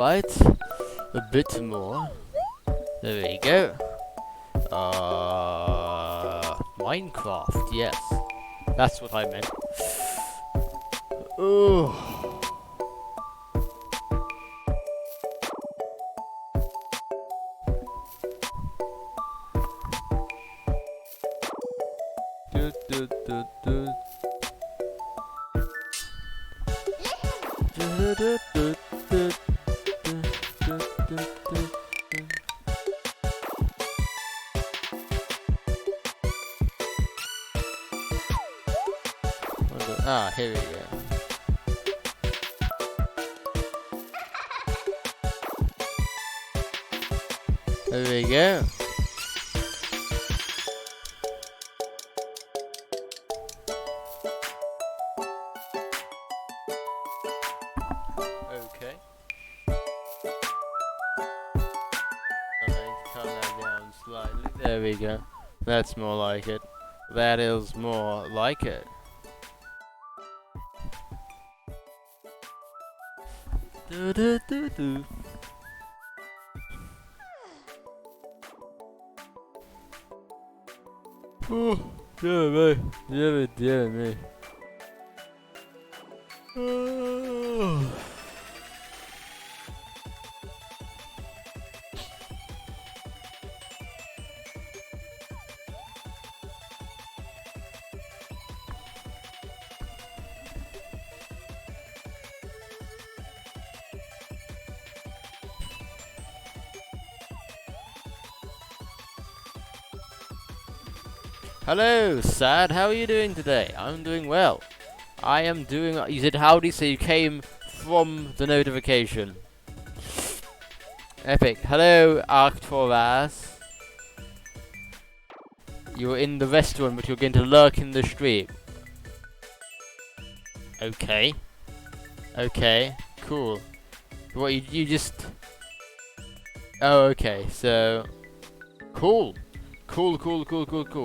Right, a bit more. There we go. Minecraft, yes. That's what I meant. Oh. Do, do, do, do. Do, do, do, do, do, do, do, do. Ah, here we go. There we go. Okay. I'm going to turn that down slightly. There we go. That's more like it. That is more like it. Do do do do. Oh, dear me, dear me. Oh. Hello, Sad. How are you doing today? I'm doing well. I am doing. You said howdy, so you came from the notification. Epic. Hello, Arcturus. You're in the restaurant, but you're going to lurk in the street. Okay. Okay. Cool. What you just? Oh, okay. So, cool. Cool.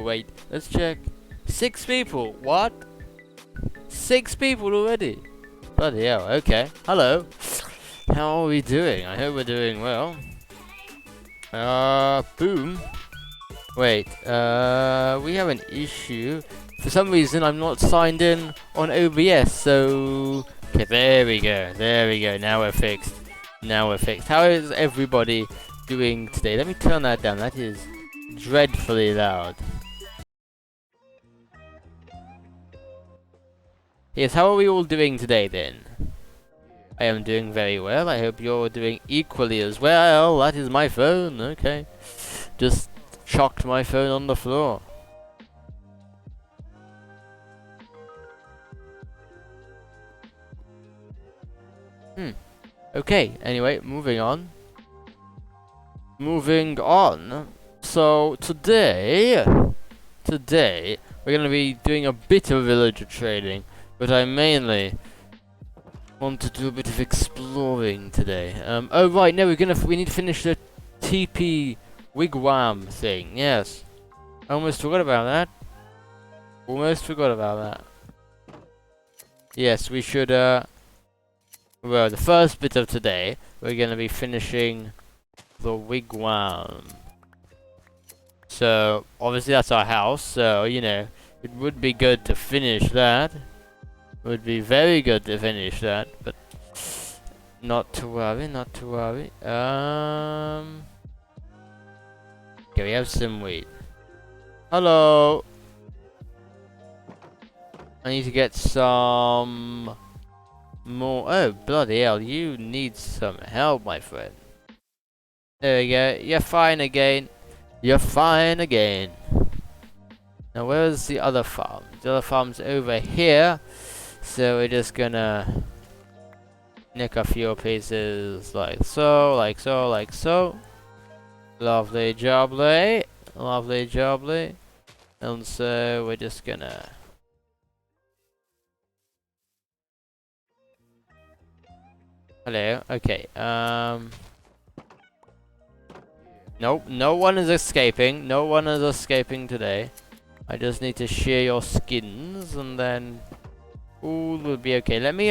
Wait, let's check. 6 people. What? 6 people already? Bloody hell. Okay. Hello. How are we doing? I hope we're doing well. Boom. Wait, we have an issue. For some reason, I'm not signed in on OBS, so... Okay, there we go. Now we're fixed. How is everybody doing today? Let me turn that down. That is dreadfully loud. Yes, how are we all doing today then? I am doing very well. I hope you're doing equally as well. That is my phone. Okay. Just chucked my phone on the floor. Okay, anyway, moving on. So today we're gonna be doing a bit of villager trading, but I mainly want to do a bit of exploring today. Oh right, no, we need to finish the TP wigwam thing. Yes, I almost forgot about that. Yes, we should. Well, the first bit of today, we're gonna be finishing the wigwam. So obviously that's our house. So you know, it would be good to finish that. It would be very good to finish that, but not to worry. Okay, we have some wheat. Hello. I need to get some more. Oh, bloody hell, you need some help, my friend. There we go. You're fine again. Now, where's the other farm? The other farm's over here. So we're just gonna nick a few pieces like so. Lovely jubbly. And so we're just gonna... Hello, okay, nope, no one is escaping today. I just need to shear your skins and then all will be okay. Let me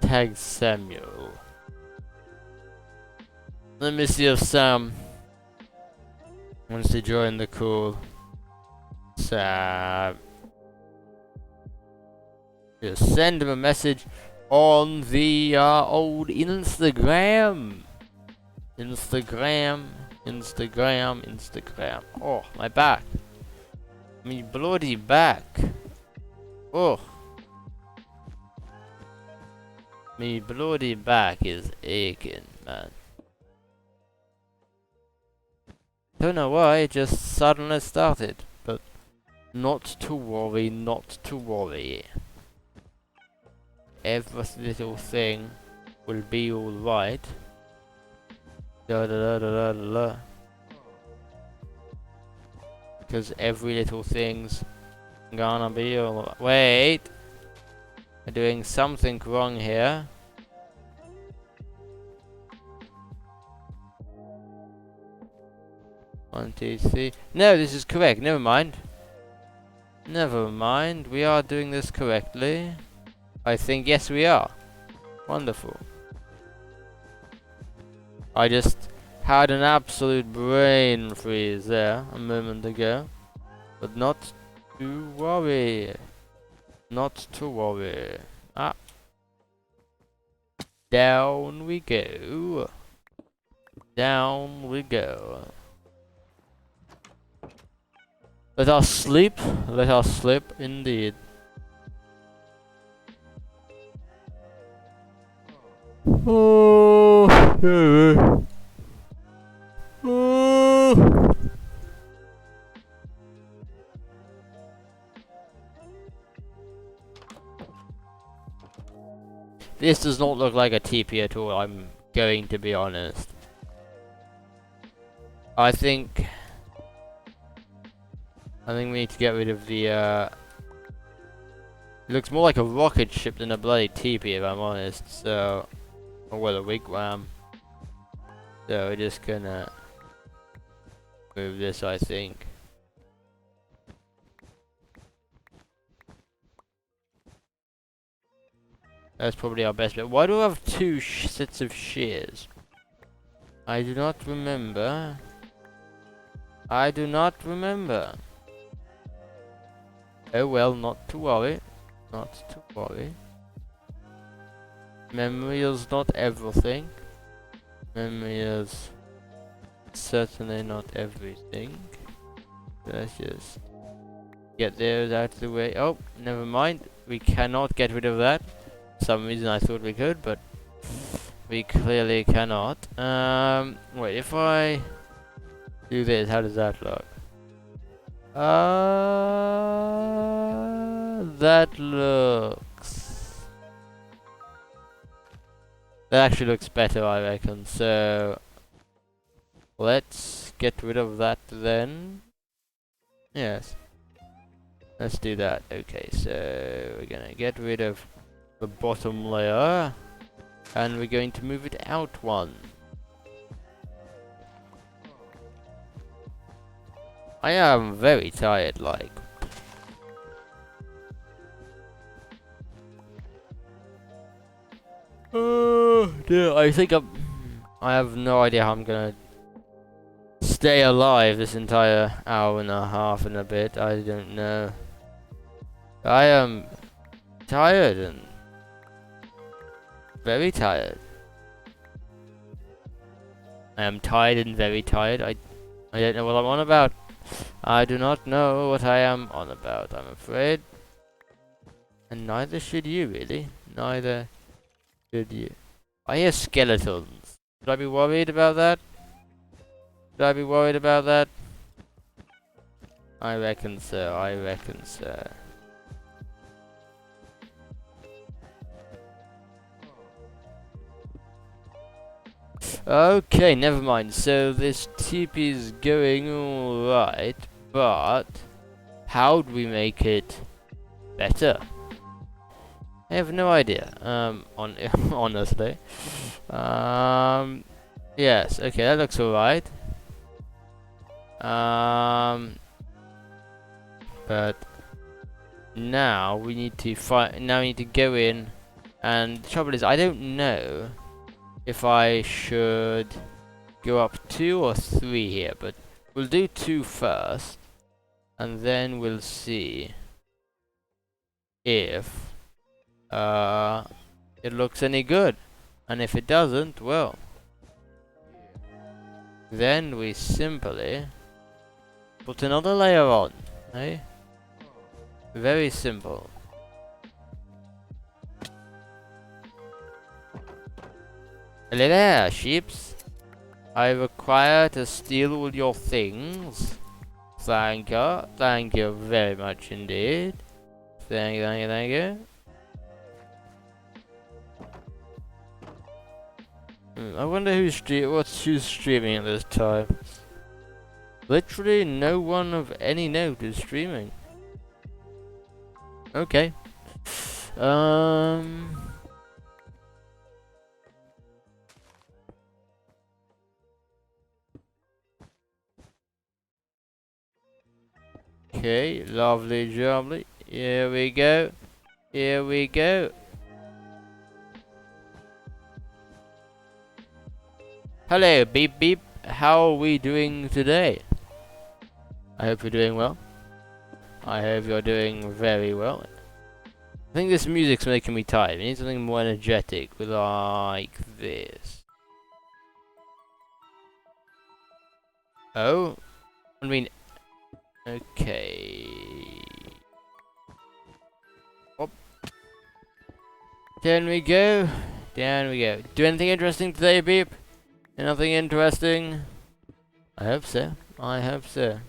tag Samuel. Let me see if Sam wants to join the call. Sam. Just send him a message on the old Instagram. Instagram. Oh, my back. Me bloody back. Oh. Me bloody back is aching, man. Don't know why, it just suddenly started. But not to worry, not to worry. Every little thing will be alright. Da da da da da da. Because every little thing's gonna be alright. Wait! I'm doing something wrong here. One, two, three. No, this is correct. Never mind. Never mind. We are doing this correctly. I think, yes, we are. Wonderful. I just had an absolute brain freeze there a moment ago. But not to worry. Not to worry. Ah. Down we go. Down we go. Let us sleep. Let us sleep indeed. Oh. Oh. This does not look like a TP at all, I'm going to be honest. I think we need to get rid of the it looks more like a rocket ship than a bloody TP if I'm honest, so or well, a wigwam. So we're just gonna move this, I think. That's probably our best bet. Why do I have two sets of shears? I do not remember. I do not remember. Oh well, not to worry. Not to worry. Memory is not everything. Memory is certainly not everything. Let's just get those out of the way. Oh, never mind. We cannot get rid of that. For some reason I thought we could, but we clearly cannot. Wait, if I do this, how does that look? That looks... That actually looks better, I reckon, so... Let's get rid of that then. Yes. Let's do that. Okay, so we're gonna get rid of the bottom layer. And we're going to move it out one. I am very tired, like. Oh dear, I think I have no idea how I'm gonna stay alive this entire hour and a half and a bit. I don't know. I am tired and very tired. I am tired and very tired. I don't know what I'm on about. I do not know what I am on about, I'm afraid. And neither should you, really. Neither should you. I hear skeletons. Should I be worried about that? Should I be worried about that? I reckon so, I reckon so. Okay, never mind. So this TP is going alright, but how do we make it better? I have no idea. Honestly. Yes. Okay, that looks alright. But now we need to Now we need to go in, and the trouble is, I don't know if I should go up 2 or 3 here, but we'll do 2 first, and then we'll see if it looks any good. And if it doesn't, well, then we simply put another layer on, eh? Very simple. Hello there, sheeps. I require to steal all your things. Thank you very much indeed. Thank you. I wonder who's streaming at this time. Literally no one of any note is streaming. Okay. Okay, lovely jubbly. Here we go. Here we go. Hello, beep beep. How are we doing today? I hope you're doing well. I hope you're doing very well. I think this music's making me tired. I need something more energetic, like this. Oh? I mean... Okay... Up. Down we go. Down we go. Do anything interesting today, beep? Anything interesting? I hope so. I hope so.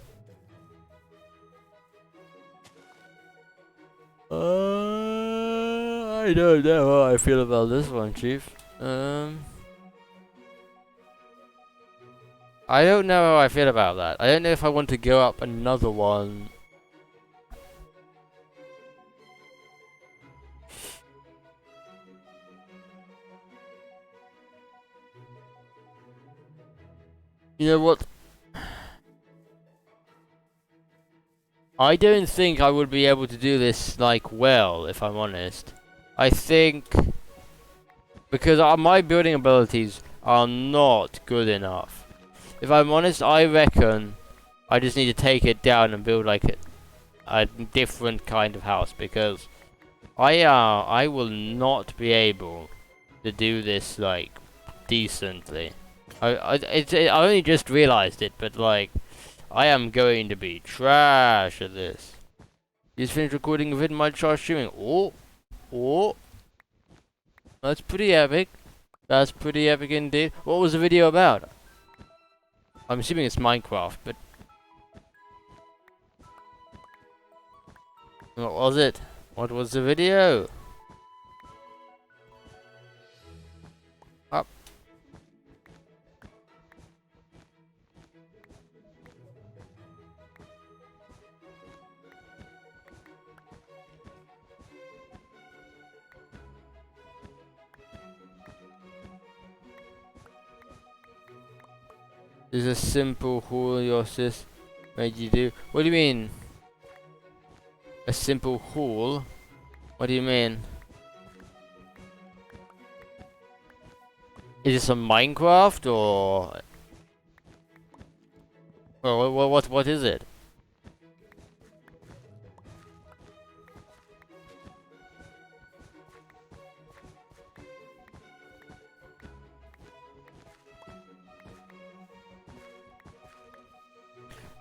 I don't know how I feel about this one, Chief. I don't know how I feel about that. I don't know if I want to go up another one. You know what? I don't think I would be able to do this, like, well, if I'm honest. I think... Because my building abilities are not good enough. If I'm honest, I reckon I just need to take it down and build, like, a different kind of house. Because I will not be able to do this, like, decently. I only just realized it, but, like... I am going to be trash at this. Just finished recording a vid and might start streaming. Oh. That's pretty epic. That's pretty epic indeed. What was the video about? I'm assuming it's Minecraft, but... What was it? What was the video? Up. There's a simple haul your sis made you do. What do you mean? A simple haul? What do you mean? Is this a Minecraft or? Well, what is it?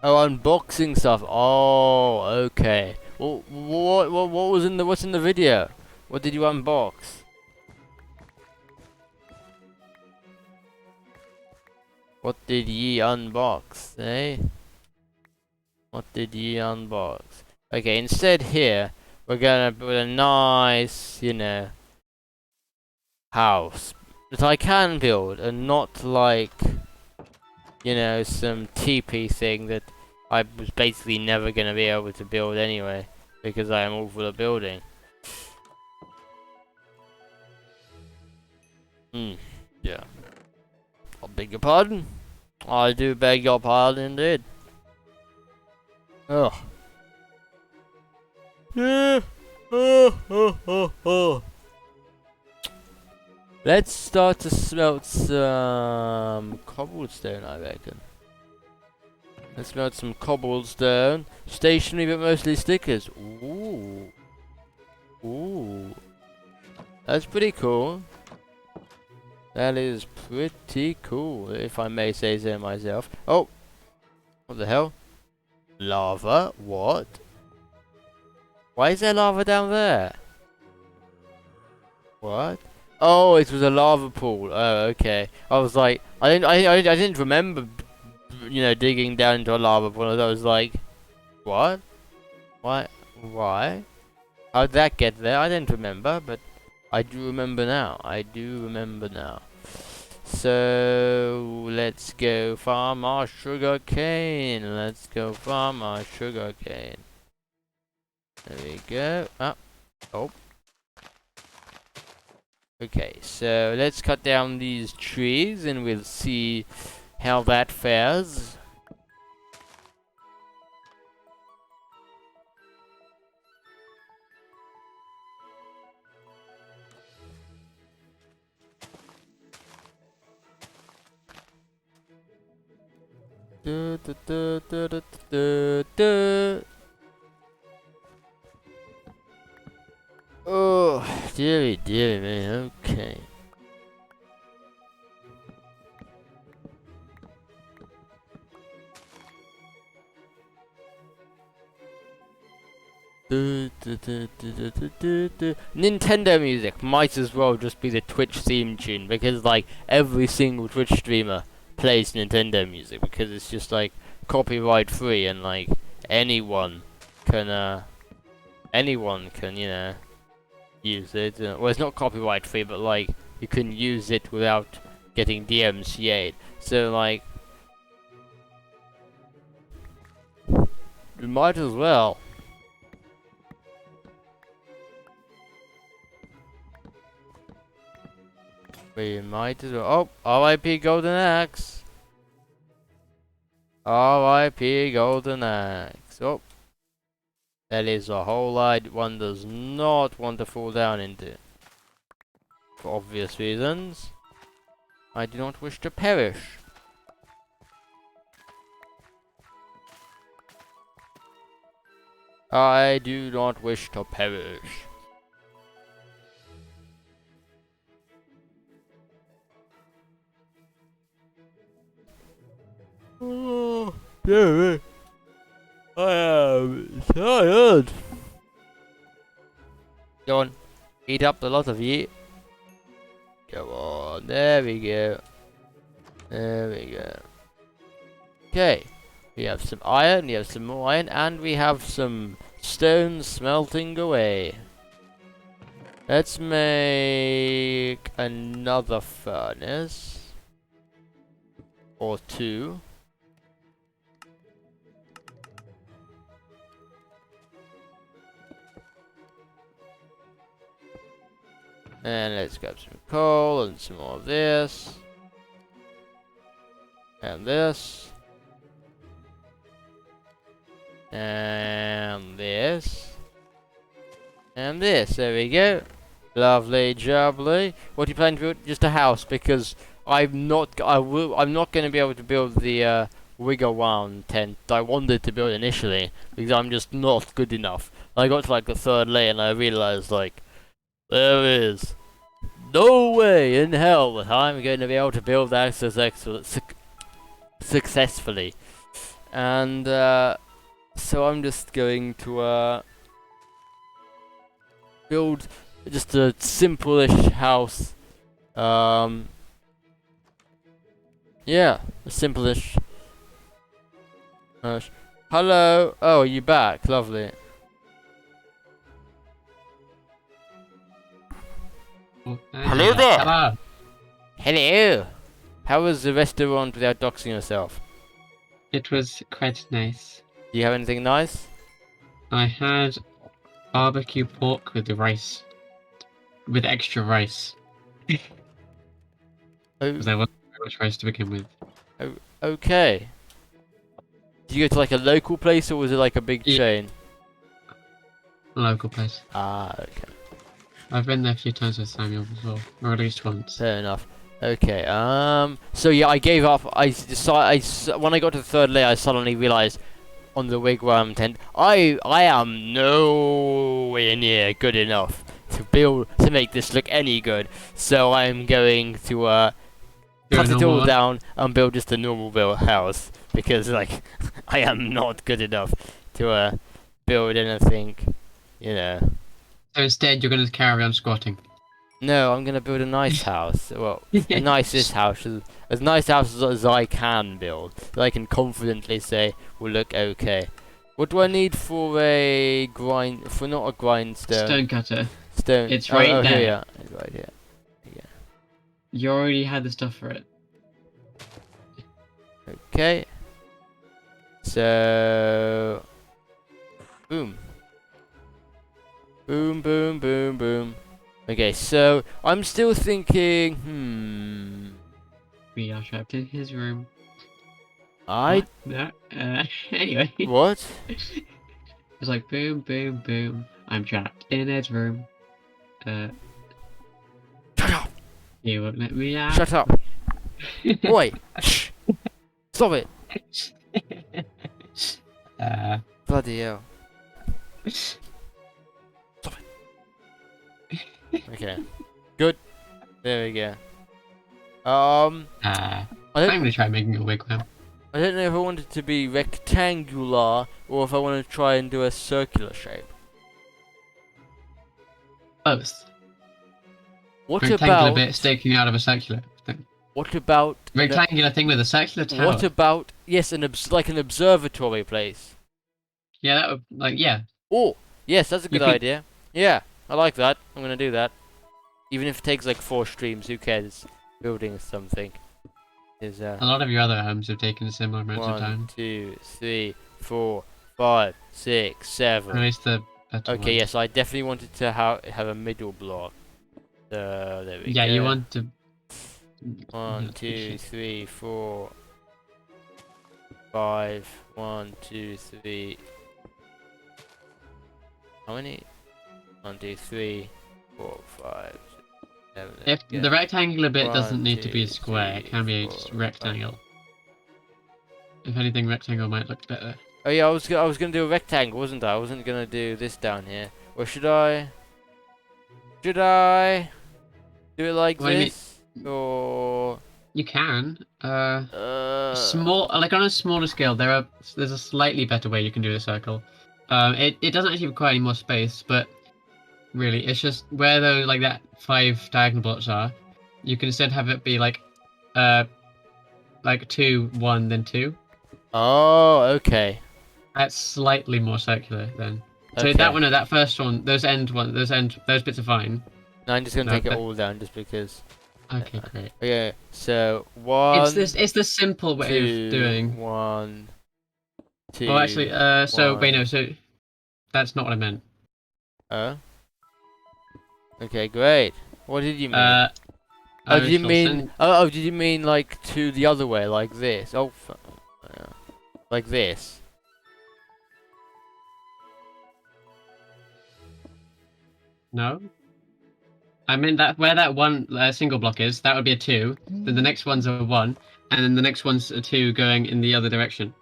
Oh, unboxing stuff. Oh, okay. Well, what was in the what's in the video? What did you unbox? What did ye unbox, eh? What did ye unbox? Okay, instead here we're gonna build a nice, you know, house that I can build, and not like, you know, some TP thing that I was basically never going to be able to build anyway, because I am awful at building. Yeah. I beg your pardon? I do beg your pardon indeed. Ugh. Yeah. Let's start to smelt some cobblestone, I reckon. Let's smelt some cobblestone. Stationery, but mostly stickers. Ooh. Ooh. That's pretty cool. That is pretty cool, if I may say so myself. Oh! What the hell? Lava? What? Why is there lava down there? What? Oh, it was a lava pool. Oh, okay. I was like, I didn't remember, you know, digging down into a lava pool. I was like, what? Why? Why? How'd that get there? I didn't remember, but I do remember now. I do remember now. So let's go farm our sugar cane. Let's go farm our sugar cane. There we go. Ah. Oh. Okay, so let's cut down these trees and we'll see how that fares. Du, du, du, du, du, du, du. Oh, dearie, dearie me, okay. Nintendo music might as well just be the Twitch theme tune because like every single Twitch streamer plays Nintendo music because it's just like copyright free and like anyone can you know use it. Well, it's not copyright free, but like you can use it without getting DMCA'd. So like you might as well. We might as well. Oh, R.I.P. Golden Axe. R.I.P. Golden Axe. Oh, that is a hole one does not want to fall down into. For obvious reasons. I do not wish to perish. I do not wish to perish. Oh, yeah, I am tired. Go on, eat up the lot of you. Come on, there we go. There we go. Okay, we have some iron, we have some more iron, and we have some stone smelting away. Let's make another furnace. Or two. And let's grab some coal and some more of this. And this. And this. And this. There we go. Lovely jubbly. What do you plan to build? Just a house, because I'm not going to be able to build the wiggle-wound tent I wanted to build initially, because I'm just not good enough. I got to like the third layer and I realized like there is no way in hell that I'm going to be able to build that successfully. And so I'm just going to build just a simple-ish house. Yeah, a simple-ish. Hello. Oh, are you back? Lovely. Hello there. Hello. Hello. How was the restaurant without doxing yourself? It was quite nice. Do you have anything nice? I had barbecue pork with the rice. With extra rice. Oh, Because there wasn't very much rice to begin with. okay. Did you go to like a local place or was it like a big Yeah. chain? A local place. Ah, okay. I've been there a few times with Samuel before, or at least once. Fair enough. Okay. So yeah, I gave up. When I got to the third layer, I suddenly realized on the wigwam tent, I am nowhere near good enough to make this look any good. So I'm going to Do a cut it normal all one. down and build just a normal built house because like I am not good enough to build anything, you know. So instead, you're going to carry on squatting. No, I'm gonna build a nice house. Well, a nicest house, as nice house as I can build, that I can confidently say will look okay. What do I need for a grind? For not a grindstone. Stone cutter. Stone. It's Oh, right oh, here, there. yeah, it's right here. You already had the stuff for it. Okay. So, boom, boom, boom, boom, boom. Okay, so I'm still thinking. We are trapped in his room. I What? No. Anyway. what? It's like boom, boom, boom. I'm trapped in Ed's room. Shut up! He won't let me out. Shut up! Oi! Shh! Stop it! Bloody hell! Stop it! Okay, good. There we go. I I'm don't, gonna try making a wigwam. I don't know if I want it to be rectangular or if I want to try and do a circular shape. Both. What Rectangular about? bit sticking out of a circular thing. What about? Rectangular thing with a circular tower. What about? Yes, like an observatory place. Yeah, that would, like, yeah. Oh, yes, that's a You good could- idea. Yeah, I like that. I'm gonna do that. Even if it takes like 4 streams, who cares? Building something is A lot of your other homes have taken similar amounts of 1, time. 2, 3, 4, 5, 6, At 7. least the better Okay, ones. yes, I definitely wanted to have a middle block. There we Yeah, go. you want to. 1, 2, 3, 4, 5. 1, 2, 3. How many? 1, 2, 3, 4, 5, 6, 7. If the rectangular bit 1, doesn't need to be a 2, square, it 3, can be a 4, just 5. rectangle. If anything, rectangle might look better. Oh yeah, I was gonna do a rectangle, wasn't I? I wasn't gonna do this down here. Or should I? Should I do it like What do you mean? this? Or You can. uh, Like on a smaller scale, there's a slightly better way you can do a circle. It doesn't actually require any more space, but really, it's just where those like that 5 diagonal blocks are. You can instead have it be like 2, 1, then 2. Oh, okay. That's slightly more circular then. So Okay. that one, that first one, those bits are fine. No, I'm just gonna No, take it but- all down just because. Okay, great. Okay, so 1. It's the simple way 2, of doing. 1, 2. Oh, actually, so wait, no, 1. so that's not what I meant. Oh. Okay, great. What did you mean? I Oh, did you shall mean? send- Oh, did you mean like to the other way, like this? Oh, yeah. Like this. No. I meant that where that one single block is, that would be a 2. Then the next one's a 1, and then the next one's a 2 going in the other direction.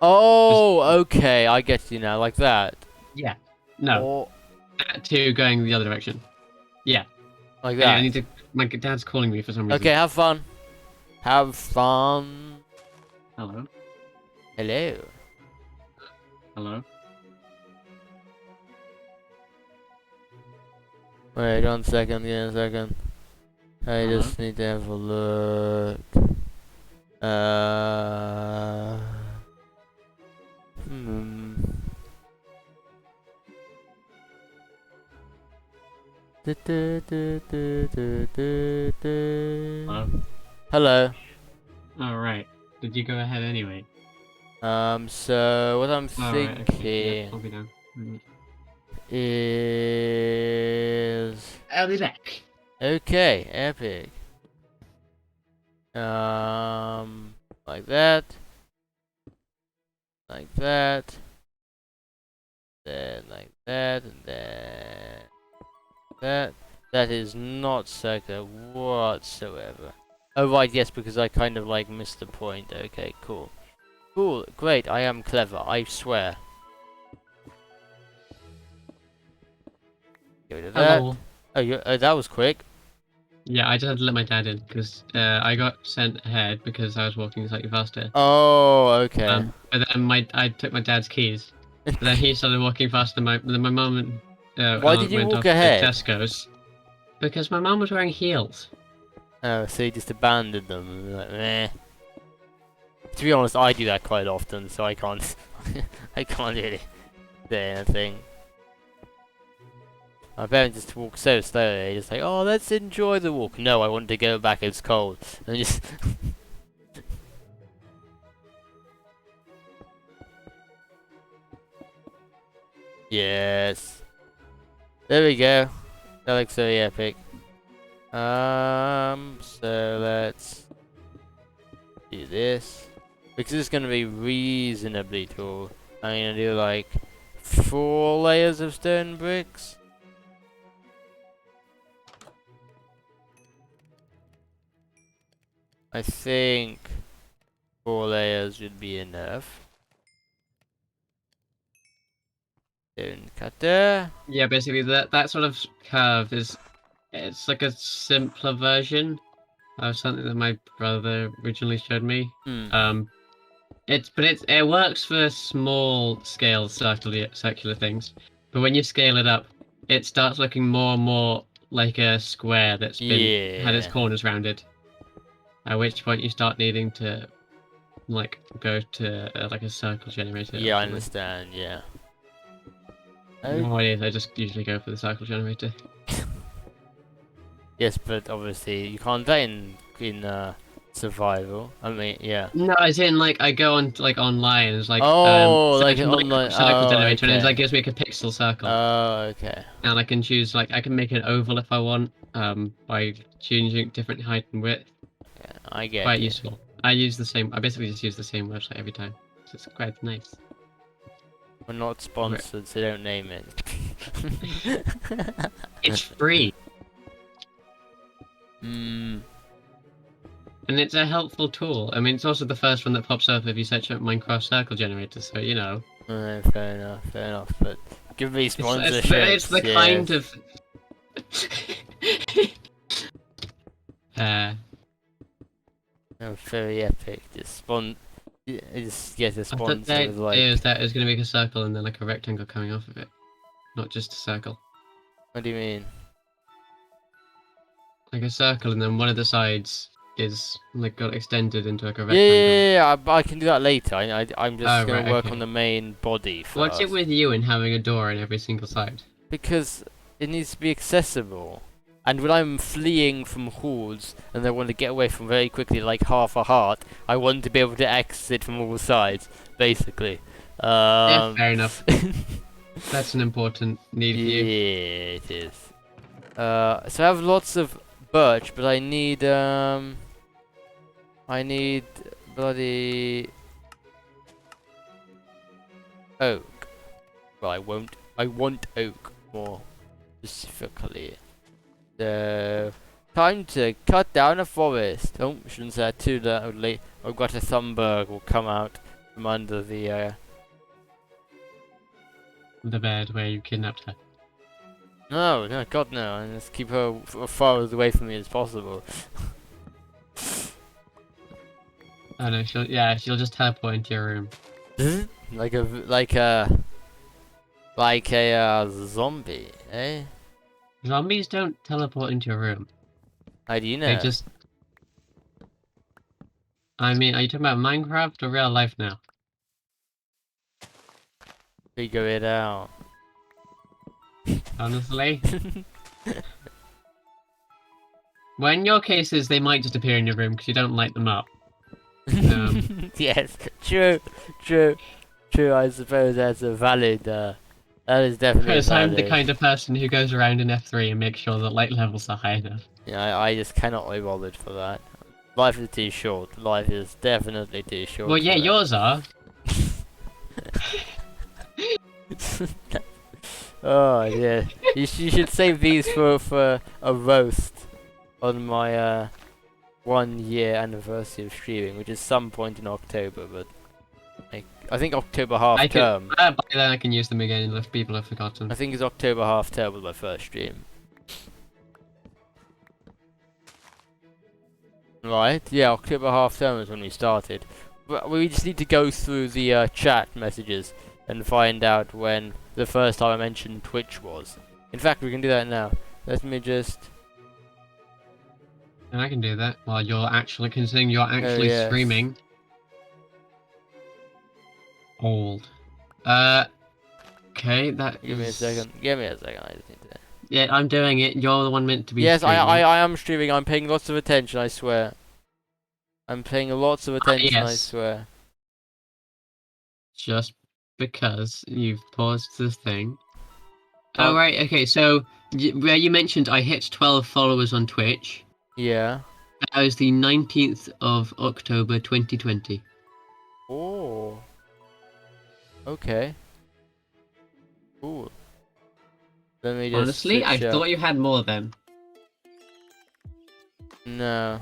Oh, okay, I get you now, like that. Yeah. No, Or that 2 going the other direction. Yeah. like Anyway, I that. need to. My dad's calling me for some reason. Okay, have fun. Have fun. Hello. Hello. Hello. Wait 1 second, yeah, a second. I Hello? just need to have a look. Hmm. Hello. Hello. All right. Did you go ahead anyway? So what I'm All right. Okay. thinking Yeah, I'll be down. is I'll be back. okay, epic. Like that, like that, then like that, and then That is not circular whatsoever. Oh right, yes, because I kind of like missed the point. Okay, cool. Cool, great, I am clever, I swear. Get rid of that. Hello. Oh, that was quick. Yeah, I just had to let my dad in because I got sent ahead because I was walking slightly faster. Oh, okay. But then I took my dad's keys. But then he started walking faster. Then my mum and Why aunt did you went walk off to ahead? Tesco's because my mum was wearing heels. Oh, so you just abandoned them. Like, meh. To be honest, I do that quite often, so I can't. I can't really say anything. My parents just walk so slowly, just like, oh, let's enjoy the walk. No, I want to go back, it's cold. And just... yes. There we go. That looks very epic. So let's do this. Because it's going to be reasonably tall. I'm going to do like 4 layers of stone bricks. I think 4 layers would be enough. Stone cutter. Yeah, basically that sort of curve it's like a simpler version of something that my brother originally showed me. Hmm. It works for small scale circular things, but when you scale it up, it starts looking more and more like a square that's been had its Yeah. corners rounded. At which point you start needing to like go to like a circle generator. or Yeah, I something. understand, yeah. Oh, Nowadays, I just usually go for the cycle generator. yes, but obviously you can't do that in survival. I mean, yeah. No, as in like I go on like online. It's like Oh, like search an online. circle Oh, generator, and it okay. like gives me like a pixel circle, Oh, okay. and I can choose like I can make an oval if I want by changing different height and width. Yeah, I get Quite it. useful. I basically just use the same website every time. So it's quite nice. We're not sponsored, so don't name it. It's free. Hmm. And it's a helpful tool. I mean, it's also the first one that pops up if you search up Minecraft Circle Generator, so you know. Fair enough, fair enough. But give me It's sponsorships. it's the yes. kind of. Oh, very epic. Just get a I thought sponsor the with idea like. is that it's going to make a circle and then like a rectangle coming off of it, not just a circle. What do you mean? Like a circle, and then one of the sides is like got extended into like a Yeah, rectangle. I can do that later. I'm just Oh, gonna right, work okay. on the main body first. What's it with you and having a door in every single side? Because it needs to be accessible. And when I'm fleeing from hordes and I want to get away from very quickly, like half a heart, I want to be able to exit from all sides, basically. Yeah, fair enough. That's an important need for you. Yeah, it is. So I have lots of birch, but I need bloody oak. Well, I want oak more specifically. So time to cut down a forest. Oh, shouldn't say that too loudly. Or Greta Thunberg will come out from under the The bed where you kidnapped her. No, God no, and let's keep her as far away from me as possible. Oh no, she'll just teleport into your room. like a zombie, eh? Zombies don't teleport into your room. How do you know? They just. I mean, are you talking about Minecraft or real life now? Figure it out. Honestly. Well, in your cases, they might just appear in your room because you don't light them up. Yes, true. I suppose that's a valid. That is definitely Because I'm the valid. kind of person who goes around in F3 and makes sure that light levels are high enough. Yeah, I just cannot be bothered for that. Life is too short. Life is definitely too short. Well, for yeah, that. yours are. Oh yeah. You should save these for a roast on my 1 year anniversary of streaming, which is some point in October, but I think October half term. By then I can use them again if people have forgotten. I think it's October half term was my first stream. Right, yeah, October half term is when we started. But we just need to go through the chat messages and find out when the first time I mentioned Twitch was. In fact, we can do that now. Let me just... And I can do that while you're actually considering you're actually yes. streaming. Old. Okay, that Give me a is- second. Give me a second. I just need to... Yeah, I'm doing it. You're the one meant to be Yes, streaming. I am streaming. I'm paying lots of attention, I swear. I'm paying lots of attention, I yes. swear. Just because you've paused this thing. Oh. Oh, right, okay, so where you mentioned I hit 12 followers on Twitch, Yeah. that was the 19th of October 2020. Oh. Okay. Cool. Let me just Honestly, I switch up. thought you had more then. No.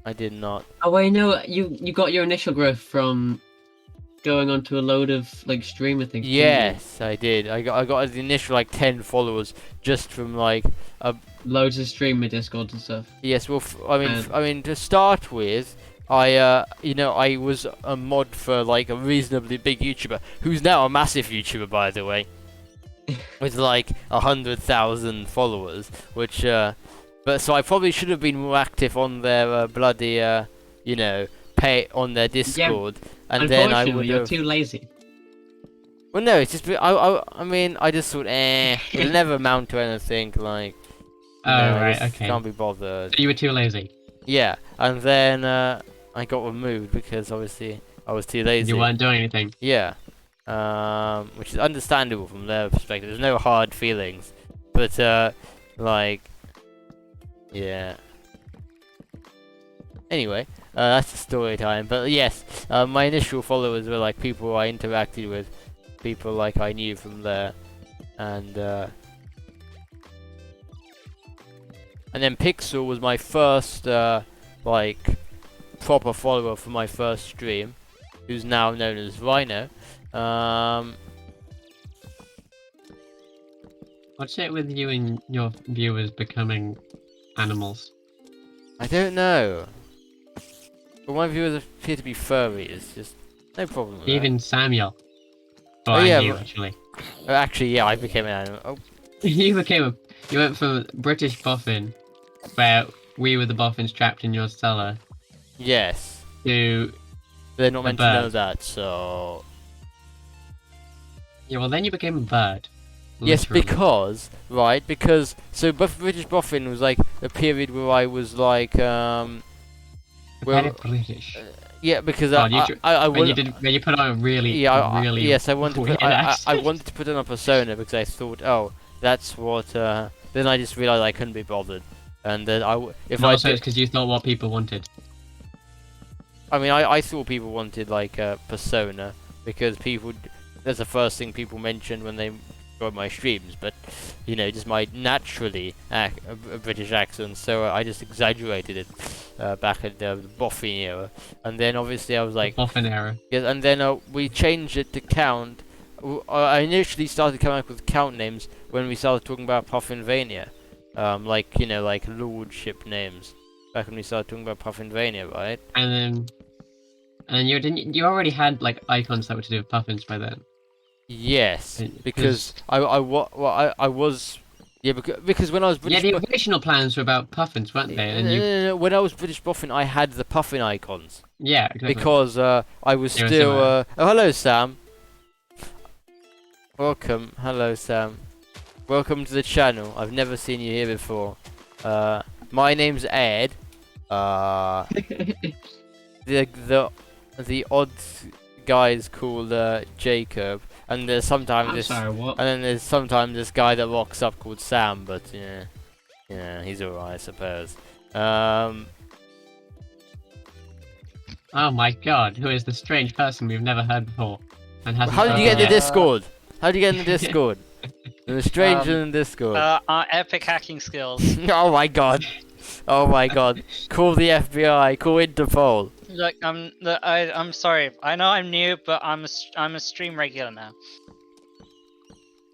I did not. Oh, wait, no, you got your initial growth from going onto a load of, like, streamer things. didn't you? Yes, I did. I got the initial like 10 followers just from like Loads of streamer Discord and stuff. yes. Well, I mean to start with, I was a mod for like a reasonably big YouTuber who's now a massive YouTuber, by the way, with like 100,000 followers. Which but so I probably should have been more active on their bloody pay on their Discord, and then I would you're have. too lazy. Well, no, it's just I mean, I just thought, it'll never amount to anything. Like, Oh, I right, just okay. can't be bothered. So you were too lazy. Yeah, and then I got removed because obviously I was too lazy. You weren't doing anything. Yeah, which is understandable from their perspective. There's no hard feelings, but like, yeah. Anyway, that's the story time. But yes, my initial followers were like people I interacted with, people like I knew from there, and then Pixel was my first like proper follower for my first stream, who's now known as Rhino. What's it with you and your viewers becoming animals? I don't know. But my viewers appear to be furries, just no problem with that. Even Samuel. Oh, Oh, yeah, you but- actually. Oh, actually, yeah, I became an animal. Oh, You went from British boffin, where we were the boffins trapped in your cellar, yes. to They're not A meant to know bird. that, so... yeah. Well, then you became a bird. Yes, literally. because so British Boffin was like a period where I was like Very well, British. yeah, because God, you I when would, when you put on a really really yes, I wanted to weird put, I accent. wanted to put on a persona because I thought, oh, that's what then I just realized I couldn't be bothered, and then if And I also, did, it's because you thought what people wanted. I mean I thought people wanted like a persona because that's the first thing people mention when they on my streams, but just my naturally a British accent, so I just exaggerated it back at the Boffin era, and then obviously I was like, Boffin era. yes, and then we changed it to Count. I initially started coming up with count names when we started talking about Puffinvania, like lordship names, back when we started talking about Puffinvania, right? And you already had like icons that were to do with puffins by then. Yes, It because I was because when I was British. Yeah, the original plans were about puffins, weren't they? And you, No, when I was British Boffin, I had the puffin icons yeah, exactly. because I was They were still. similar. Oh, hello, Sam. Welcome, hello, Sam. Welcome to the channel. I've never seen you here before. My name's Ed. The odd guy's called Jacob, and there's sometimes I'm this. sorry, what? And then there's sometimes this guy that rocks up called Sam, but yeah, he's alright, I suppose. Oh my god, who is the strange person we've never heard before? And hasn't How did you get in spoken the yet? Discord? How did you get in the Discord? The stranger in Discord. Our epic hacking skills. Oh my god. Oh my god. Call the FBI. Call Interpol. Look, I'm sorry. I know I'm new, but I'm a stream regular now.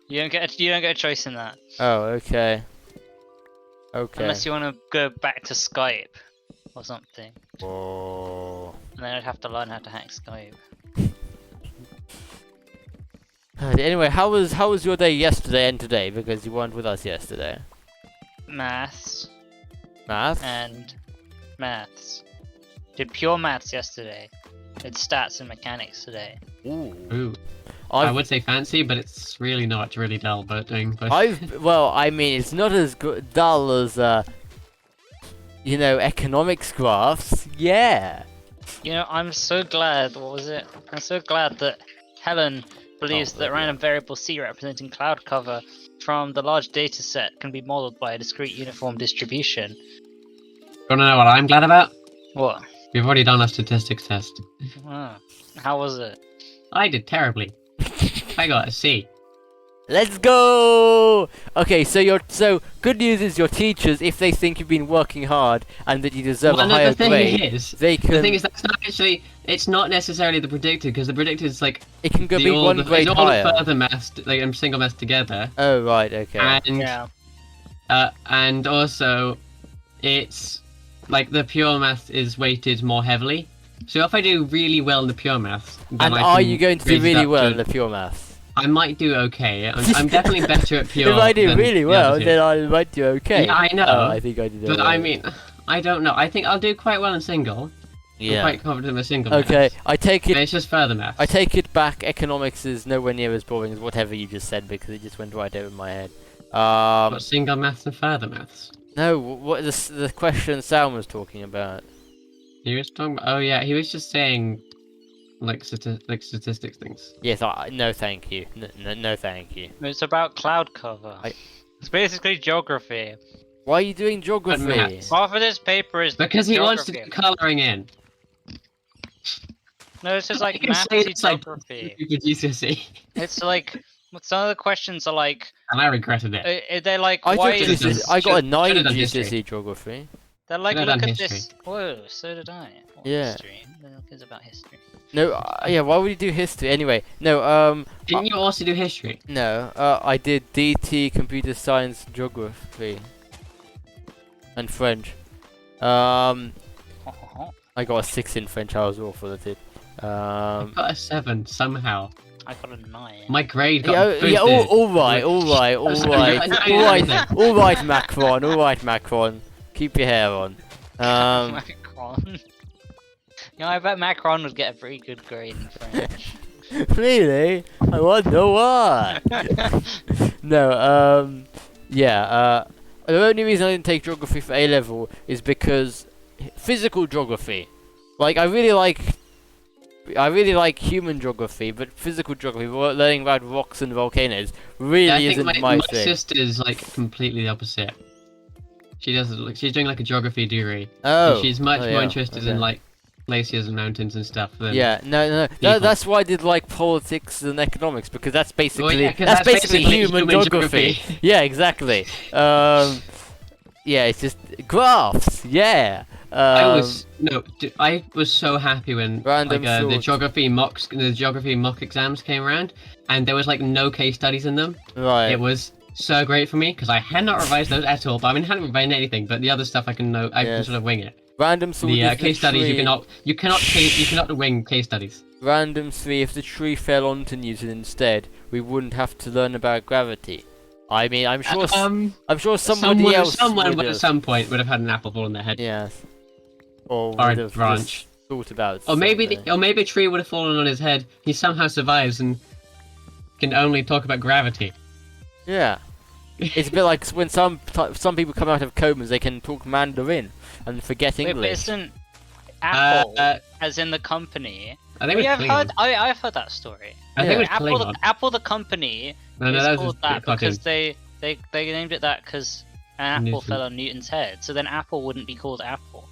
You don't get a choice in that. Oh, okay. Okay. Unless you want to go back to Skype or something, Oh. and then I'd have to learn how to hack Skype. Anyway, how was your day yesterday and today? Because you weren't with us yesterday. Maths Math? and maths. Did pure maths yesterday. Did stats and mechanics today. Ooh. Ooh. I I've, would say fancy, but it's really not. It's really dull. But doing both. well, I mean, it's not as dull as economics graphs. Yeah. You know, I'm so glad. What was it? I'm so glad that Helen believes that random variable C representing cloud cover from the large data set can be modeled by a discrete uniform distribution. Want to know what I'm glad about? What? We've already done a statistics test. Oh, how was it? I did terribly. I got a C. Let's go! Okay, so good news is your teachers, if they think you've been working hard and that you deserve Well, a no, higher the thing grade, is, they can. the thing is that's not actually. It's not necessarily the predicted because the predicted is like it can go the be all one the, grade it's all higher. further maths, like and single maths together, Oh right, okay. and Yeah. and also it's like the pure maths is weighted more heavily. So if I do really well in the pure maths, then And I are can you going to do raise it really up well to- in the pure maths? I might do okay. I'm definitely better at pure. If I do than really the well, other two. then I might do okay. Yeah, I know. Oh, I think I did. But alright. I mean, I don't know. I think I'll do quite well in single. I'm yeah. quite confident with single. Okay, maths. I take But it. it's just further maths. I take it back. Economics is nowhere near as boring as whatever you just said because it just went right over my head. What, single maths and further maths? No, what the question Sam was talking about? He was talking about. Oh yeah, he was just saying, like statistics things. Yes, no, thank you. No, thank you. It's about cloud cover. It's basically geography. Why are you doing geography? maths. Half of this paper is Because he wants to geography. do colouring in. No, this is like You can say mathsy it's like geography. stupid GCSE, It's like some of the questions are like and I regretted it. they're like I why took should've is GCSE. I got a should've 9 in done history. GCSE geography. they're like Should've look done at history. this. Whoa, so did I. What, Yeah. History. It's about history. No, yeah. Why would you do history anyway? No, Didn't you also do history? no. I did DT, computer science, geography, and French. I got a 6 in French. I was awful at it. I got a 7 somehow. I got a 9. My grade got Yeah, boosted. yeah, all right, Macron, all right, Macron. Keep your hair on. Macron. You know, I bet Macron would get a pretty good grade in French. Really? I wonder why. No, yeah, the only reason I didn't take geography for A level is because physical geography. Like, I really like human geography, but physical geography, learning about rocks and volcanoes, really Yeah, I think isn't my thing. sister's like completely the opposite. She does like she's doing like a geography degree. Oh, And she's much oh, more yeah, interested okay. in like glaciers and mountains and stuff. Than... Yeah, no. people. That's why I did like politics and economics because that's basically yeah, 'cause that's that's basically basically human human geography. geography. Yeah, exactly. Yeah, it's just graphs. Yeah. I was so happy when Random like, the thoughts. geography mock exams came around, and there was like no case studies in them. right. It was so great for me because I had not revised those at all. But I mean, I hadn't revised anything. But the other stuff I can Yes. sort of wing it. Random thought. The if case studies tree, you cannot wing case studies. Random 3. If the tree fell onto Newton instead, we wouldn't have to learn about gravity. I mean, I'm sure. I'm sure somebody else. Someone would have. at some point would have had an apple fall on their head. Yes. Or Or would a have branch. just thought about. Or maybe something. a tree would have fallen on his head. He somehow survives and can only talk about gravity. Yeah. It's a bit like when some people come out of comas, they can talk Mandarin and forget Wait, but English. isn't Apple, Uh, as in the company? I think it was I've Klingon. heard. I've heard that story. I think it was Apple, Klingon. Apple, the company, No, is that was called a that cartoon. because they named it that because an apple Newton. fell on Newton's head. So then Apple wouldn't be called Apple.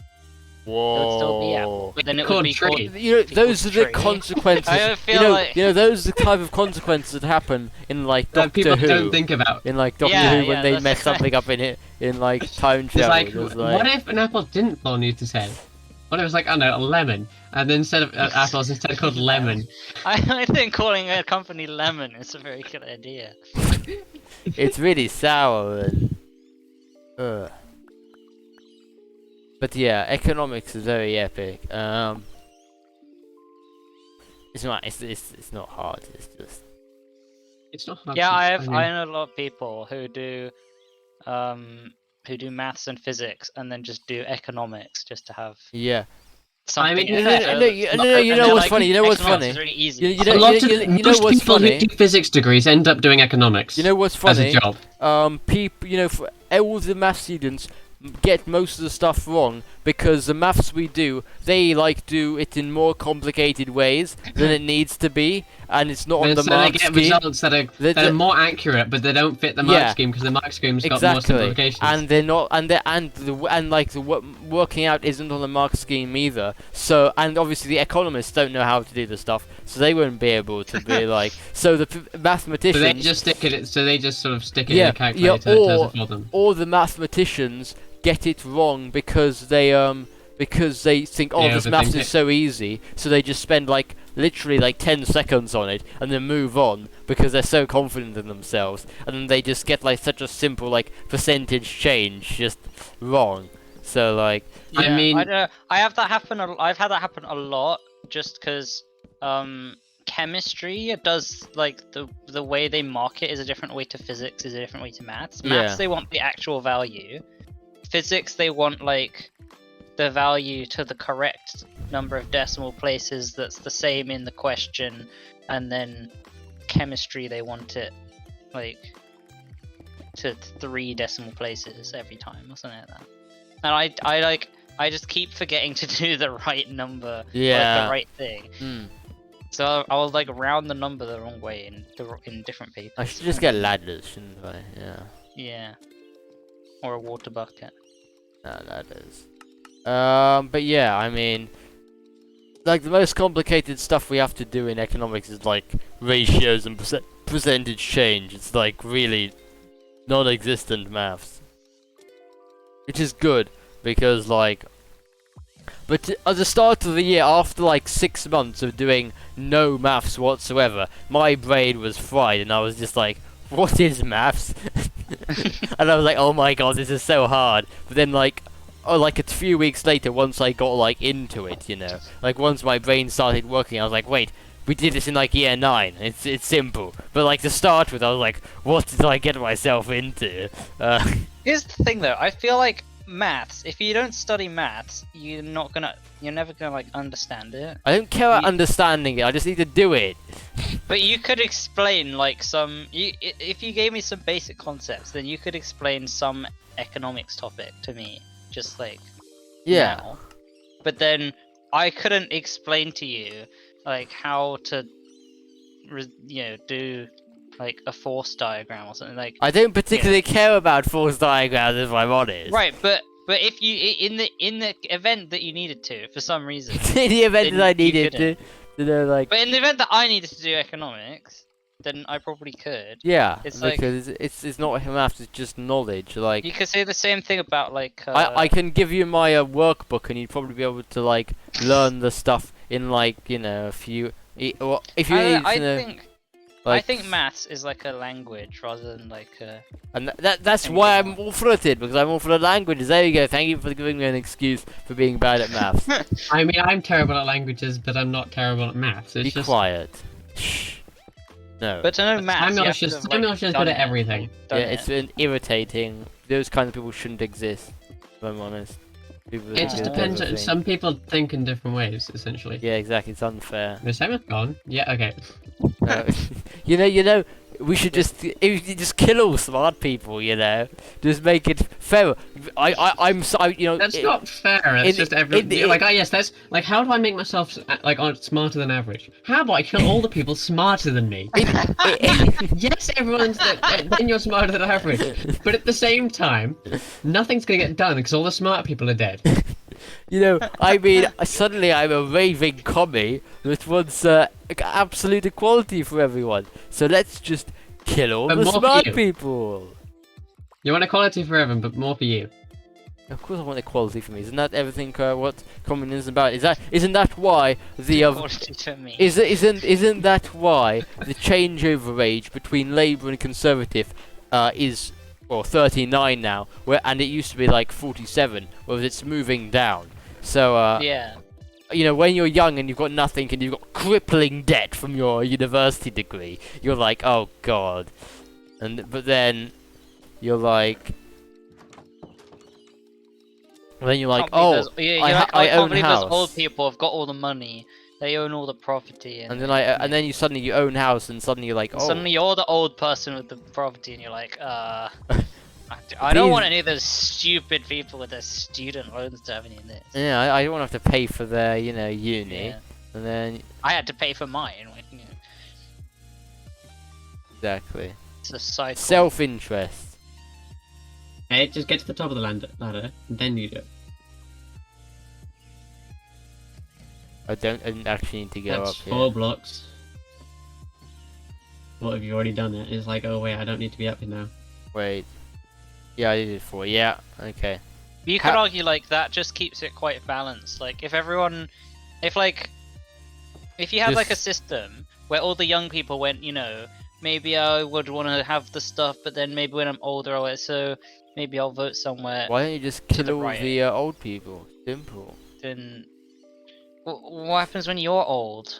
Whoa. would still be Apple. then it would called be tree. called. You know, Be those are called the tree. consequences. I feel you know, like- those are the type of consequences that happen in like That Doctor people Who. don't think about. In like Doctor Yeah, Who, when yeah, they that's mess the kind- something up in it, in like time It's travel. like, there's, what if an apple didn't fall on Newton's head? What if it was like, I don't know, a lemon, and then instead of apples, instead called lemon? I think calling a company Lemon is a very good idea. It's really sour and. But yeah, economics is very epic. It's not. It's not hard. It's just. It's not hard. Yeah, to, I know a lot of people who do maths and physics and then just do economics just to have Yeah. something. mean, extra you that's- know and they're what's like, funny? You know what's economics funny? is really easy. You a know, lot you, of you, you know most what's people funny? who do physics degrees end up doing economics You know what's as funny? a job. People, you know, for all the math students get most of the stuff wrong because the maths we do, they like do it in more complicated ways than it needs to be, and it's not on And the so they mark get scheme. results that are, The- that are the- more accurate, but they don't fit the mark Yeah. scheme because the mark scheme's got more Exactly, simplifications. and they're not, and like the working out isn't on the mark scheme either. So, and obviously the economists don't know how to do the stuff, so they won't be able to be like. So the so mathematicians. they just stick it. So they just sort of stick it Yeah, in a calculator that or- does it for them. Or the mathematicians get it wrong because they think, oh, They this maths overthink is it. so easy, so they just spend like literally like 10 seconds on it and then move on because they're so confident in themselves, and then they just get like such a simple like percentage change just wrong. So like I Yeah, mean, I don't know. I have that happen. I've had that happen a lot, just because chemistry does like the way they mark it is a different way to physics, is a different way to maths. Maths Yeah. they want the actual value. Physics they want like the value to the correct number of decimal places that's the same in the question, and then chemistry they want it like to 3 decimal places every time or something like that. And I just keep forgetting to do the right number, Yeah. like the right thing. hmm, So I'll like round the number the wrong way in different papers. I should just get ladders, shouldn't I? Yeah, Yeah. Or a water bucket. no, ladders. But yeah, I mean, like the most complicated stuff we have to do in economics is like ratios and percentage change. It's like really non-existent maths, which is good because like. But at the start of the year, after like 6 months of doing no maths whatsoever, my brain was fried, and I was just like, "What is maths?" And I was like, "Oh my god, this is so hard." But then like a few weeks later, once I got like into it, you know, like once my brain started working, I was like, wait, we did this in like year 9. It's simple. But like to start with, I was like, what did I get myself into? Here's the thing though, I feel like maths, if you don't study maths, you're never gonna like understand it. I don't care about You- understanding it. I just need to do it. But you could explain like if you gave me some basic concepts, then you could explain some economics topic to me, just like Yeah. now. But then I couldn't explain to you like how to do like a force diagram or something like. I don't particularly care about force diagrams, if I'm honest. Right, but if you in the event that you needed to for some reason, In the event Then that I you needed couldn't. to know, like, but in the event that I needed to do economics, then I probably could. yeah, it's like- because it's not maths, it's just knowledge. Like, You could say the same thing about like. I can give you my workbook, and you'd probably be able to like learn the stuff in like a few. Or if you need I to know, think like, I think maths is like a language rather than like a. and that's anything why I'm else. all for it, because I'm all for the languages. There you go. Thank you for giving me an excuse for being bad at maths. I mean, I'm terrible at languages, but I'm not terrible at maths. It's Be just quiet. Shh. No. But to know maths, you have Samuel's to just- have, like, Samuel's just done good at it, everything. like, done yeah, it. it's been irritating. Those kind of people shouldn't exist. If I'm honest. People that It are just good at depends. everything. Some people think in different ways, essentially. Yeah, exactly. It's unfair. Is Samuel gone? Yeah. Okay. You know, we should just if you just kill all smart people. Just make it fair. I'm so That's it- not fair. It's in- just every in the- like. Oh yes, that's like. How do I make myself like smarter than average? How do I kill all the people smarter than me? Yes, everyone's. Then you're smarter than average. But at the same time, nothing's gonna get done because all the smart people are dead. You know, I mean, suddenly I'm a raving commie that wants absolute equality for everyone. So let's just kill all But the more for smart you. people. You want equality for everyone, but more for you. Of course, I want equality for me. Isn't that everything? What communism is about? Isn't that why the Equality for me. isn't that why the changeover age between Labour and Conservative is 39 now, and it used to be like 47, whereas it's moving down. So Yeah. you know, when you're young and you've got nothing and you've got crippling debt from your university degree, you're like, oh god, but then you're like. Then you're like, oh, I can't own believe house. those old people have got all the money. They own all the property, And then and then you suddenly own house, and suddenly you're like, oh, suddenly you're the old person with the property, and you're like, I don't These- want any of those stupid people with their student loans to have any of this. yeah, I don't want to have to pay for their, uni, Yeah. and then I had to pay for mine. Like, exactly it's a cycle. self-interest. Hey, just get to the top of the ladder, and then you do it. I didn't actually need to go That's up 4 here. blocks. What have you already done it? It's like, oh wait, I don't need to be up here now. Wait, yeah, I did it 4. Yeah, okay. You could How- argue like that just keeps it quite balanced. Like if everyone, if you have like a Just- system where all the young people went, maybe I would want to have the stuff, but then maybe when I'm older, so maybe I'll vote somewhere. Why don't you just to kill the all right. the old people? Simple. Then what happens when you're old?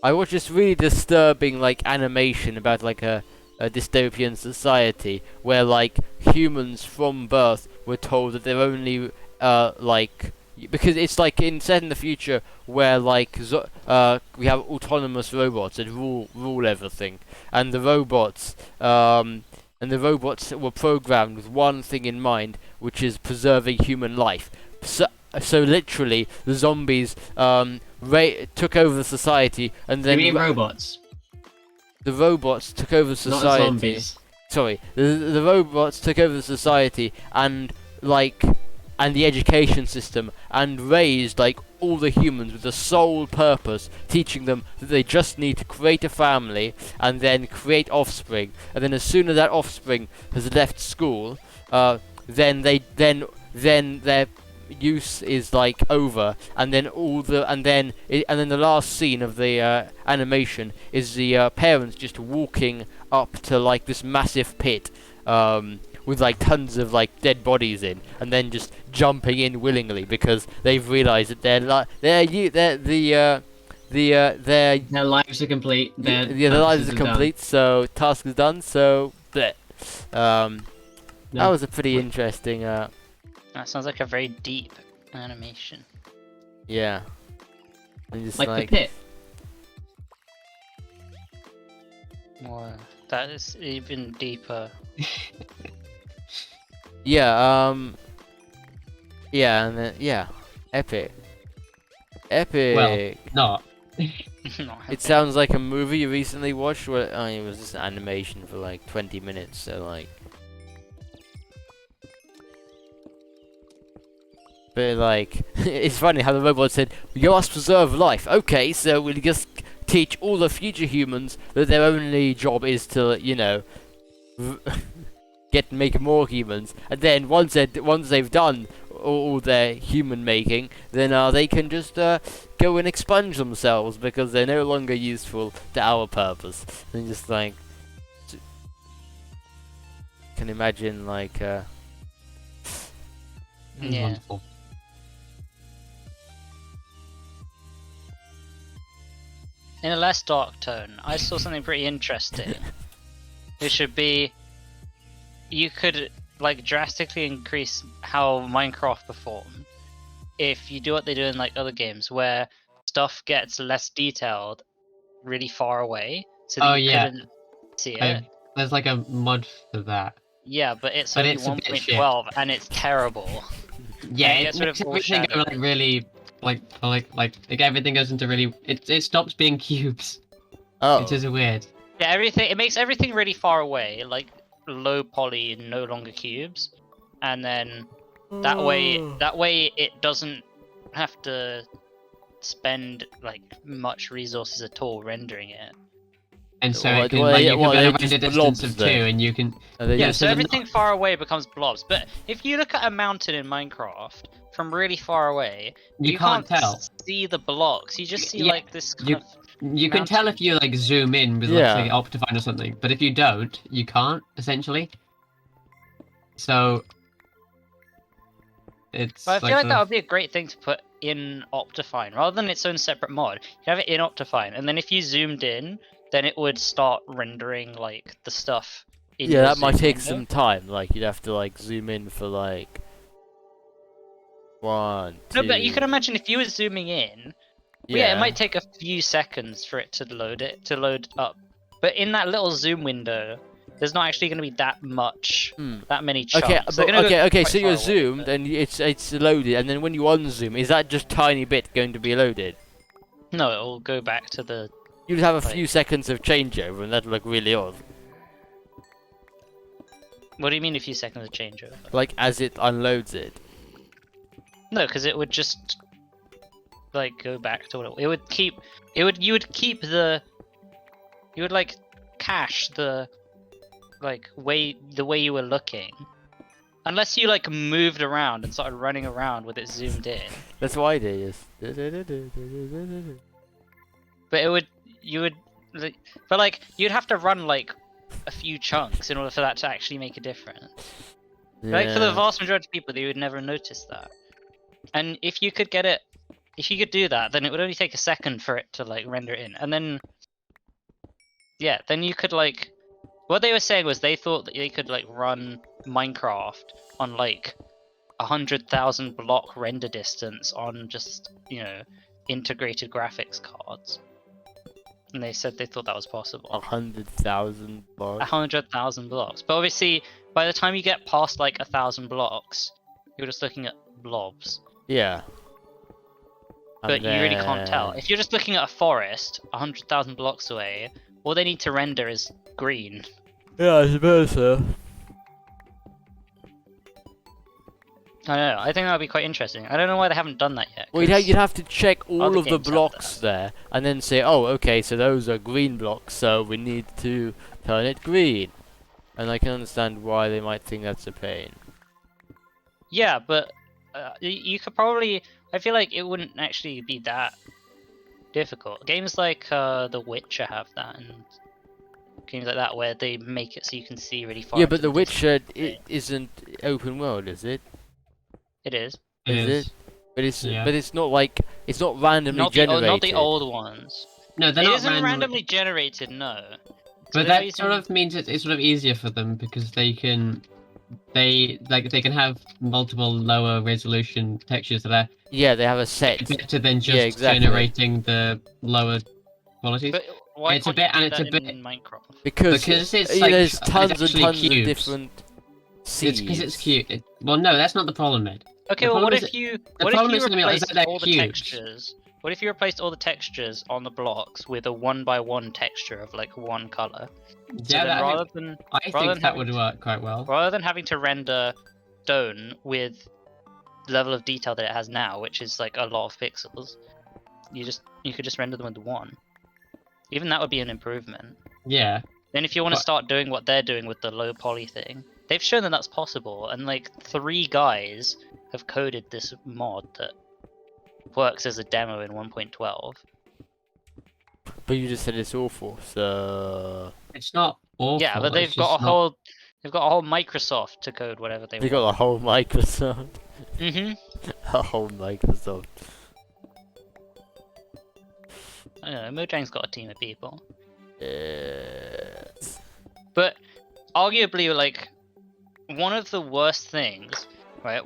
I watched this really disturbing animation about a dystopian society where humans from birth were told that they're only because it's set in the future where we have autonomous robots that rule everything, and the robots were programmed with one thing in mind, which is preserving human life. So literally, the zombies took over the society, and then You mean robots, the robots took over the not society. zombies. Sorry, the robots took over the society and the education system and raised all the humans with the sole purpose, teaching them that they just need to create a family and then create offspring, and then as soon as that offspring has left school, then their use is over, and then the last scene of the animation is the parents just walking up to this massive pit with tons of dead bodies in, and then just jumping in willingly because they've realized that their lives are complete. Their their lives are purposes done. complete, so task is done. So bleh. That No. was a pretty interesting That sounds like a very deep animation. yeah. And just Like the pit. Wow, that is even deeper. Yeah, and then, epic. Not. It sounds like a movie you recently watched where, it was just an animation for 20 minutes, so but it's funny how the robot said, you must preserve life. Okay, so we'll just teach all the future humans that their only job is to, make more humans, and then once they've done all their human making, then they can just go and expunge themselves because they're no longer useful to our purpose. And just can imagine Yeah. Wonderful. In a less dark tone, I saw something pretty interesting. It should be, you could drastically increase how Minecraft performed if you do what they do in other games where stuff gets less detailed really far away so that Oh, you yeah. couldn't see it. There's a mod for that. Yeah, but it's But only it's a bit shit. 1.12 and it's terrible. Yeah, it it gets rid makes of all everything go shadow. really everything goes into really. It stops being cubes, oh, which is weird. Yeah, it makes everything really far away, low poly, no longer cubes, and then That way it doesn't have to spend like much resources at all rendering it. And so Well, it can, well, like, yeah, you well, can they're render just distance blobs of 2, then. and you can. Are they Yeah, just- so they're everything far away becomes blobs. But if you look at a mountain in Minecraft from really far away, You can't tell. see the blocks. You just see Yeah, like this kind you- of. You can tell if you like zoom in with, let's say, Yeah. Optifine or something, but if you don't, you can't essentially. So it's. But I feel like sort that of- would be a great thing to put in Optifine rather than its own separate mod. You have it in Optifine, and then if you zoomed in, then it would start rendering like the stuff. In Yeah, your that might zoom take window. some time. Like you'd have to like zoom in for like 1, 2. No, but you can imagine if you were zooming in. Yeah, it might take a few seconds for it to load up. But in that little zoom window, there's not actually going to be that many chunks. Okay, They're but, gonna go okay. quite So you're far away, zoomed but- and it's loaded, and then when you unzoom, is that just tiny bit going to be loaded? No, it will go back to the. You'd have a Like- few seconds of changeover, and that'd look really odd. What do you mean a few seconds of changeover? Like as it unloads it. No, because it would just like go back to what it would keep. You would keep the. You would like cache the way you were looking. Unless you like moved around and started running around with it zoomed in. That's what I do. Yes. But you'd have to run like a few chunks in order for that to actually make a difference. Like for the vast majority of people, they would never notice that. And if you could do that, then it would only take a second for it to like render in, and then yeah, then you could like. What they were saying was they thought that they could like run Minecraft on like 100,000 block render distance on just integrated graphics cards, and they said they thought that was possible. 100,000 blocks. 100,000 blocks, but obviously by the time you get past like 1,000 blocks, you're just looking at blobs. Yeah. But you really can't tell. then- If you're just looking at a forest 100,000 blocks away, all they need to render is green. Yeah, I suppose so. I don't know. I think that would be quite interesting. I don't know why they haven't done that yet. Well, 'cause- you'd have to check all other of the games have blocks that. there, and then say, oh, okay, so those are green blocks, so we need to turn it green. And I can understand why they might think that's a pain. Yeah, but you could probably. I feel like it wouldn't actually be that difficult. Games like The Witcher have that, and games like that where they make it so you can see really far. Yeah, into but The distance. Witcher isn't open world, is it? It is. Is it? But Yeah. it's not like it's not randomly generated. Not the old ones. No, they're It not isn't randomly generated, no. So But they're that sort of means it's sort of easier for them because they can have multiple lower resolution textures that are Yeah, they have a set. better than just Yeah, exactly. generating the lower qualities. But why It's a can't bit- you do and it's a that bit- in Minecraft? Because Because it's yeah, like there's it's tons and actually tons of cubes. different It's seeds. because it's cute. Well, no, that's not the problem, Ed. Okay, The well, what problem if is- you problem is gonna be, is replaced that they're all the cubes. textures? What if you replaced all the textures on the blocks with a 1x1 texture of like one color? So Yeah, then I rather think than that would work quite well. having to render stone with the level of detail that it has now, which is like a lot of pixels, you could just render them with one. Even that would be an improvement. Yeah, Then if you want to But- start doing what they're doing with the low poly thing, they've shown that that's possible, and like 3 guys have coded this mod that works as a demo in 1.12. But you just said it's awful, so it's not awful. Yeah, but it's they've got just a not- whole Microsoft to code whatever they they want. got a whole Microsoft. Mm-hmm. A whole Microsoft. I don't know, Mojang's got a team of people. Yes. But arguably, like, one of the worst things, right?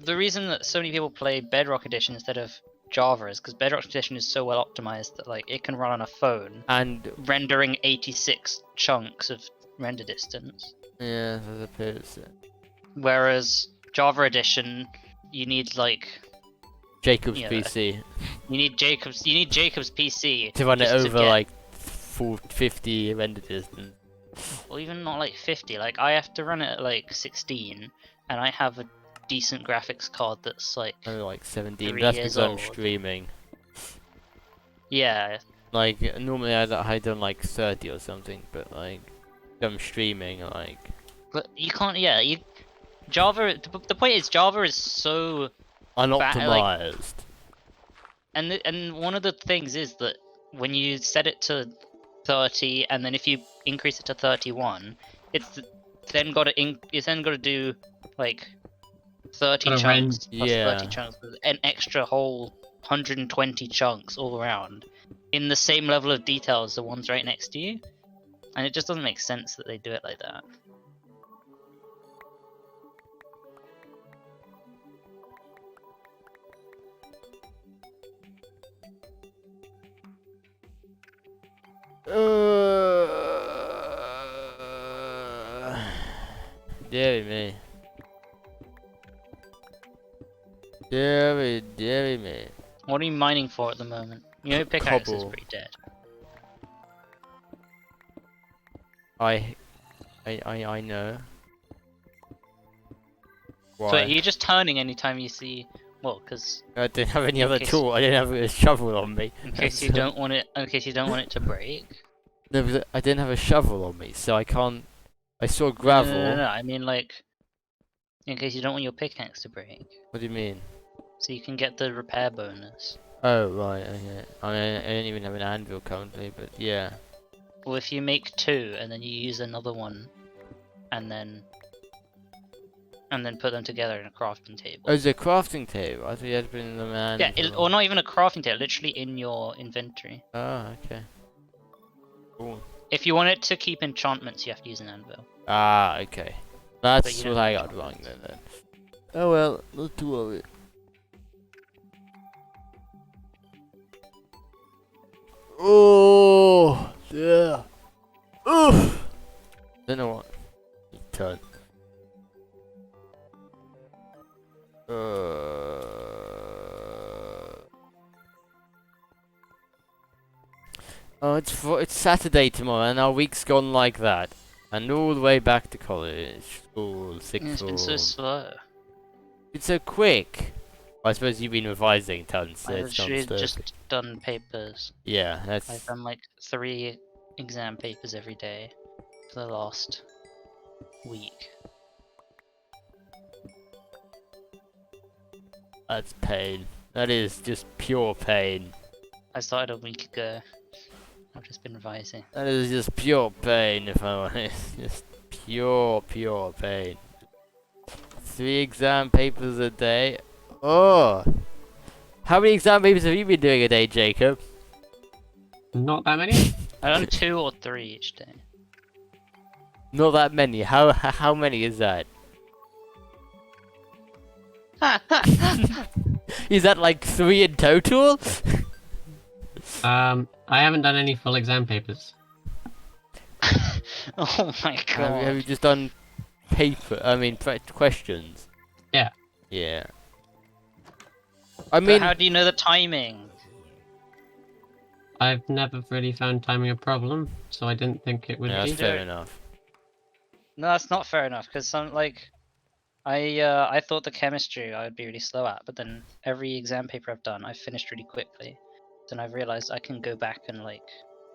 The reason that so many people play Bedrock Edition instead of Java is because Bedrock Edition is so well optimized that like it can run on a phone, And rendering 86 chunks of render distance. yeah, I suppose Whereas Java Edition, you need like Jacob's Yeah. PC you need Jacob's PC to run it just to over get- like 50 render distance. or even not like 50. Like I have to run it at like 16, and I have a decent graphics card that's like I'm like 17. 3 That's years because I'm old. streaming. Yeah, Like normally I done like 30 or something, but like I'm streaming like. but you can't. Yeah, you Java. The point is Java is so Unoptimized. and one of the things is that when you set it to 30 and then if you increase it to 31, it's then got to do like 30 Gotta chunks run- plus Yeah. 30 chunks, an extra whole 120 chunks all around in the same level of detail as the ones right next to you, and it just doesn't make sense that they do it like that. Deary me. Deary me. What are you mining for at the moment? Your pickaxe is Cobble. pretty dead. I know. Why? So are you just turning anytime you see? Well, because I didn't have any in other case- tool. I didn't have a shovel on me. in case you don't want it, to break. No, because I didn't have a shovel on me, so I can't. I saw gravel. No. I mean like, in case you don't want your pickaxe to break, What do you mean? so you can get the repair bonus. Oh right, okay. I mean, I don't even have an anvil currently, but yeah. Well, if you make 2 and then you use another one, and then put them together in a crafting table. Oh, it's a crafting table. I thought you had to put in the man. Yeah, or not even a crafting table, literally in your inventory. Oh, okay. Cool. If you want it to keep enchantments, you have to use an anvil. Ah, okay. But That's you what don't I need got wrong enchantments. then. Oh well, not to worry. Oh, yeah. Oof. Don't know what. Turn. Oh, it's Saturday tomorrow, and our week's gone like that, and all the way back to college, school, sixth It's been so form. slow. It's so quick. I suppose you've been revising tons. So I've it's not literally slow. just done papers. Yeah, I've that's. done like 3 exam papers every day for the last week. That's pain. That is just pure pain. I started a week ago. I've just been revising. That is just pure pain, if I'm honest. Just pure pain. 3 exam papers a day. Oh! How many exam papers have you been doing a day, Jacob? Not that many. I've done 2 or 3 each day. Not that many. How many is that? Is that like 3 in total? I haven't done any full exam papers. Oh my god. Have you just done questions? Yeah. Yeah. I But mean, how do you know the timing? I've never really found timing a problem, so I didn't think it would yeah, be. that's fair enough. No, that's not fair enough, because I thought the chemistry I would be really slow at, but then every exam paper I've done, I've finished really quickly. Then I've realized I can go back and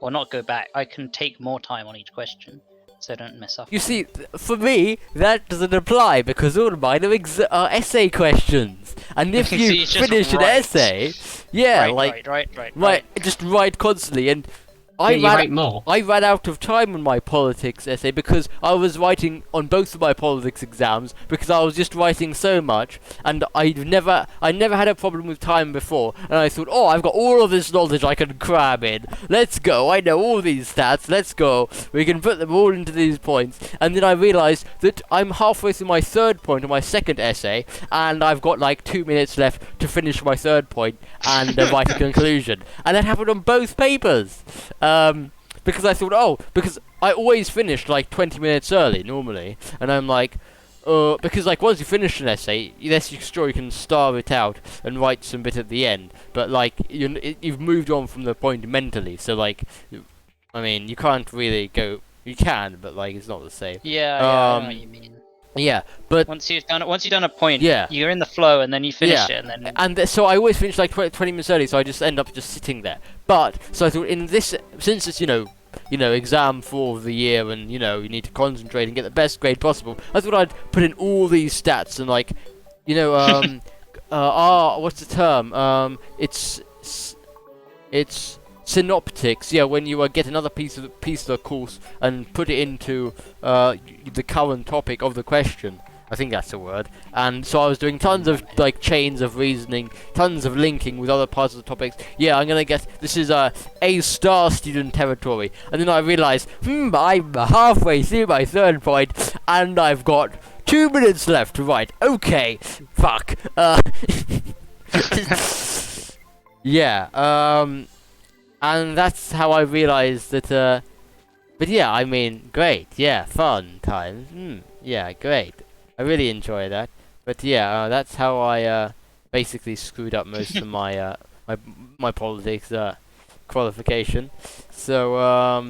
or not go back, I can take more time on each question, so I don't mess up. You see, for me, that doesn't apply because all of mine are essay questions. And if So you you just finish an write. essay, yeah, Right. just write constantly. And Can you write more? I ran out of time on my politics essay because I was writing on both of my politics exams because I was just writing so much, and I never had a problem with time before, and I thought, oh, I've got all of this knowledge I can cram in. Let's go. I know all these stats. Let's go. We can put them all into these points. And then I realized that I'm halfway through my 3rd point of my 2nd essay, and I've got like 2 minutes left to finish my 3rd point and write a conclusion. And that happened on both papers. Because I thought, because I always finish like 20 minutes early normally, and I'm like, because like once you finish an essay, yes, you're sure you can star it out and write some bit at the end, but like you've moved on from the point mentally, so like, I mean, you can't really go. You can, but like it's not the same. Yeah, I know what you mean. Yeah, but Once you've done a point, Yeah. you're in the flow, and then you finish Yeah. it, and then so I always finish like 20 minutes early, so I just end up just sitting there. But so I thought in this, since it's exam 4 of the year, and you need to concentrate and get the best grade possible, I thought I'd put in all these stats and like, what's the term? It's synoptics. Yeah, when you get another piece of the course and put it into the current topic of the question. I think that's the word. And so I was doing tons of like chains of reasoning, tons of linking with other parts of the topics. Yeah, I'm gonna get this is A-star student territory. And then I realised, I'm halfway through my third point, and I've got 2 minutes left to write. Okay, fuck. Yeah. And that's how I realised that. But yeah, I mean, great. Yeah, fun times. Yeah, great. I really enjoy that. But yeah, that's how I basically screwed up most of my my politics qualification. So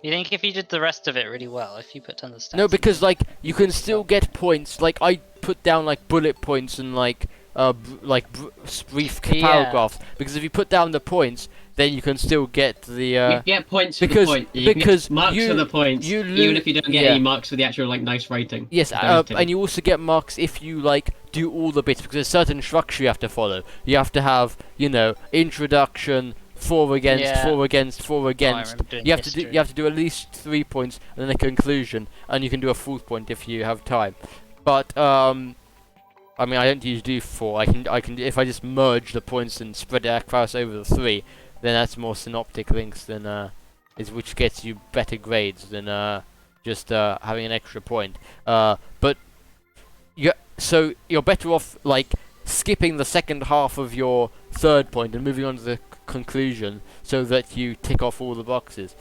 you think if you did the rest of it really well, if you put tons of stats. no, because like you can still get points. Like I put down like bullet points and like brief Yeah. paragraphs. Because if you put down the points, then you can still get the You get points for because- the point. You can because get marks you- for the points, you even if you don't get yeah. any marks for the actual like nice writing. Yes, Those two. and you also get marks if you like do all the bits, because there's certain structure you have to follow. You have to have, introduction, for against, Yeah. for against, for Oh, I against. remember doing You have to do history. you have to do at least 3 points and then a conclusion, and you can do a fourth point if you have time. But I mean, I don't usually do 4. I can if I just merge the points and spread it across over the 3, then that's more synoptic links than which gets you better grades than just having an extra point. But so you're better off like skipping the second half of your third point and moving on to the conclusion, so that you tick off all the boxes.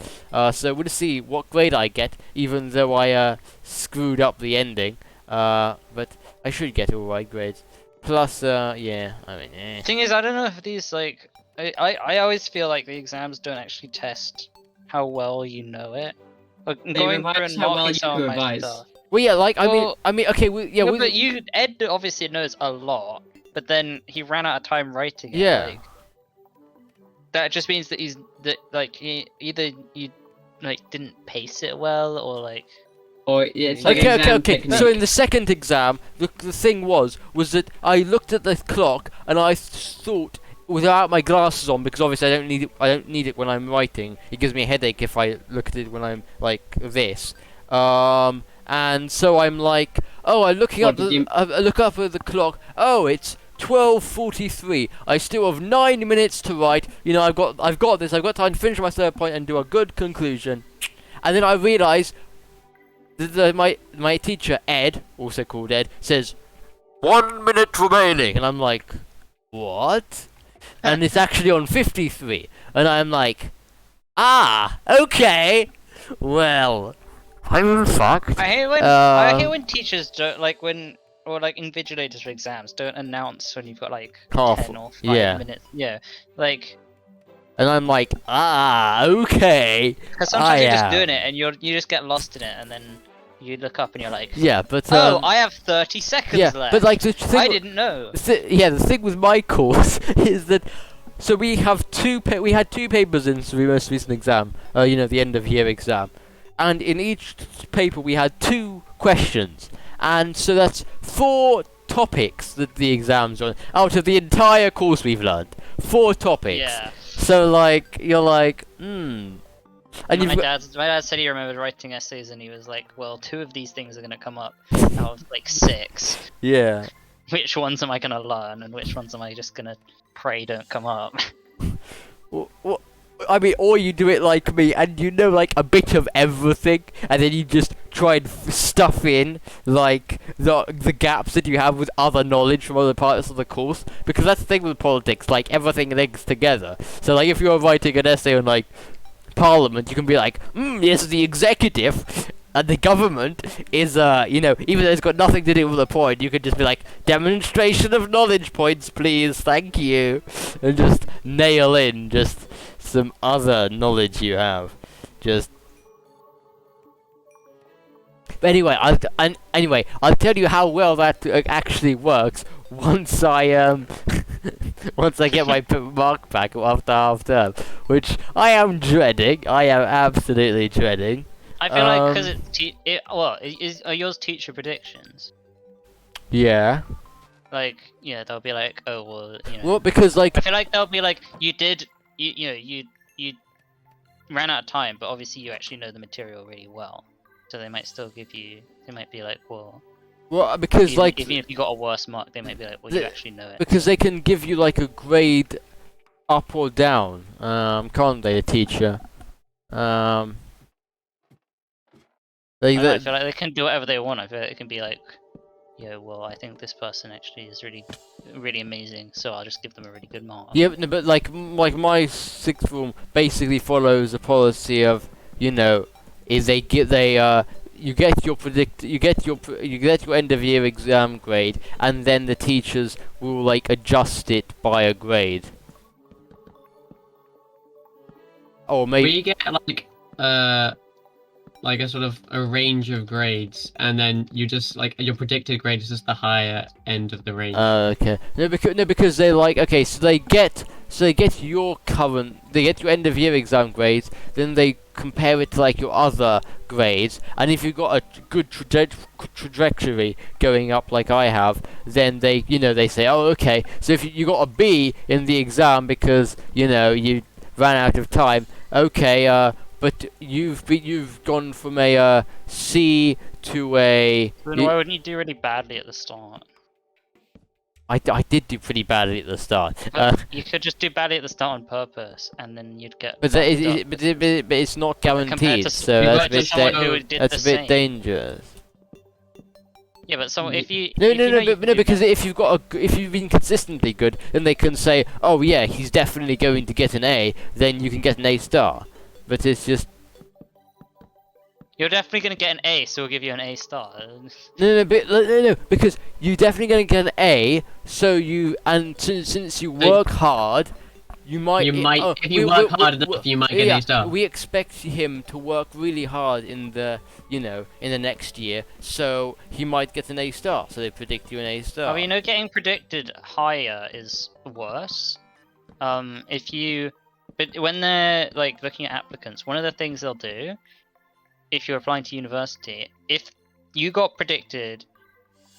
So we'll see what grade I get, even though I screwed up the ending. But I should get all right grades. Plus, yeah, I mean, Thing is, I don't know if these like I always feel like the exams don't actually test how well you know it. Like They going through revise and how well marking you some can of my revise. stuff. Well, yeah, like Well, I mean, okay, Yeah, we, but Ed obviously knows a lot, but then he ran out of time writing it. Yeah. Like, that just means that either you like didn't pace it well, or like Or yeah, it's like okay, exam okay. technique. So in the second exam, the thing was that I looked at the clock and I thought, without my glasses on, because obviously I don't need it when I'm writing. It gives me a headache if I look at it when I'm like this. And so I'm like, oh, I look up at the clock. Oh, it's 12:43. I still have 9 minutes to write. I've got this. I've got time to finish my third point and do a good conclusion. And then I realise that my teacher Ed, also called Ed, says 1 minute remaining, and I'm like, what? And it's actually on 53, and I'm like, okay, well, I'm fucked. I hate when teachers don't or invigilators for exams don't announce when you've got like Half- 10 or 5 yeah. minutes. Yeah, like And I'm like, okay. because sometimes you're yeah. just doing it and you just get lost in it, and then you look up and you're like, Yeah, but oh, I have 30 seconds yeah, left. but like the thing, I didn't know. the thing with my course is that so we had 2 papers in the most recent exam, the end of year exam, and in each paper we had 2 questions, and so that's 4 topics that the exams on out of the entire course we've learned. 4 topics. Yeah. So like you're like, and my you've dad said he remembered writing essays, and he was like, well, 2 of these things are gonna come up out of like 6. yeah. Which ones am I gonna learn, and which ones am I just gonna pray don't come up? Well, I mean, or you do it like me, and like a bit of everything, and then you just try and stuff in like the gaps that you have with other knowledge from other parts of the course. Because that's the thing with politics, like everything links together. So like if you're writing an essay on like Parliament, you can be like, yes, the executive. And the government is, even though it's got nothing to do with the point, you could just be like, demonstration of knowledge points, please, thank you. And just nail in just some other knowledge you have. But anyway, I'll tell you how well that actually works once I once I get my mark back after half term, which I am dreading. I am absolutely dreading. I feel like because are yours teacher predictions? Yeah. Like, yeah, they'll be like, oh well, you know. Well, because like I feel like they'll be like, you ran out of time, but obviously you actually know the material really well, so they might still give you. They might be like, well, because even, like even if you got a worse mark, they might be like, well, you actually know it. because they can give you like a grade up or down, can't they, a teacher? I don't know, I feel like they can do whatever they want. I feel like it can be like, yeah, well, I think this person actually is really, really amazing, so I'll just give them a really good mark. Yeah, but, no, but like my sixth form basically follows a policy of, you know, is you get your end of year exam grade, and then the teachers will like adjust it by a grade. Or maybe We get like a sort of a range of grades, and then you just like your predicted grade is just the higher end of the range. Okay. No, because they like okay, so they get your end of year exam grades, then they compare it to like your other grades, and if you've got a good trajectory going up like I have, then they say, oh okay, so if you got a B in the exam because you ran out of time, okay, but you've gone from a C to a. Then why wouldn't you do really badly at the start? I did do pretty badly at the start. You could just do badly at the start on purpose, and then you'd get. But it's not guaranteed, so that's a bit dangerous. Yeah, but so if you because if you've been consistently good, then they can say, oh yeah, he's definitely going to get an A, then you can get an A star. But it's just you're definitely gonna get an A, so we'll give you an A star. no, because you're definitely gonna get an A. So since you work hard, you might. If you work hard enough, you might get an A star. We expect him to work really hard in the next year, so he might get an A star. So they predict you an A star. Oh, getting predicted higher is worse. But when they're like looking at applicants, one of the things they'll do, if you're applying to university, if you got predicted,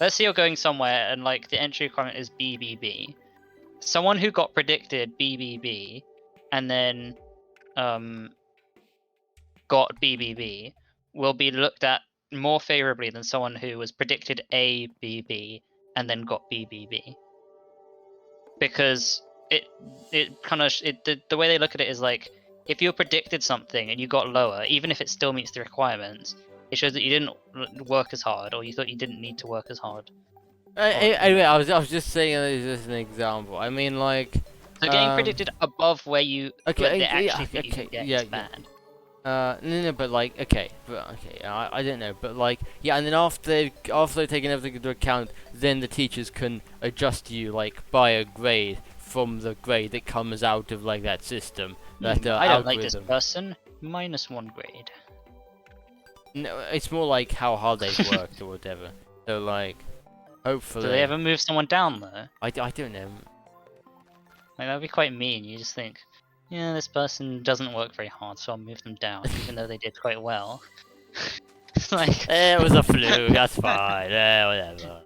let's say you're going somewhere and like the entry requirement is BBB, someone who got predicted BBB and then got BBB will be looked at more favorably than someone who was predicted ABB and then got BBB, because the way they look at it is like, if you predicted something and you got lower, even if it still meets the requirements, it shows that you didn't work as hard, or you thought you didn't need to work as hard. Anyway, I was just saying this as an example. I mean, like. So getting predicted above where you okay, they actually think you can get is bad. No, but like, I don't know, but like, yeah, and then after they've taken everything into account, then the teachers can adjust you like by a grade from the grade that comes out of like that system. That I don't algorithm. like this person. -1 grade. No, it's more like how hard they've worked or whatever. So like, hopefully. Do they ever move someone down though? I don't know. Like, that'd be quite mean. You just think, yeah, this person doesn't work very hard, so I'll move them down, even though they did quite well. It's like, it was a fluke. That's fine. Whatever.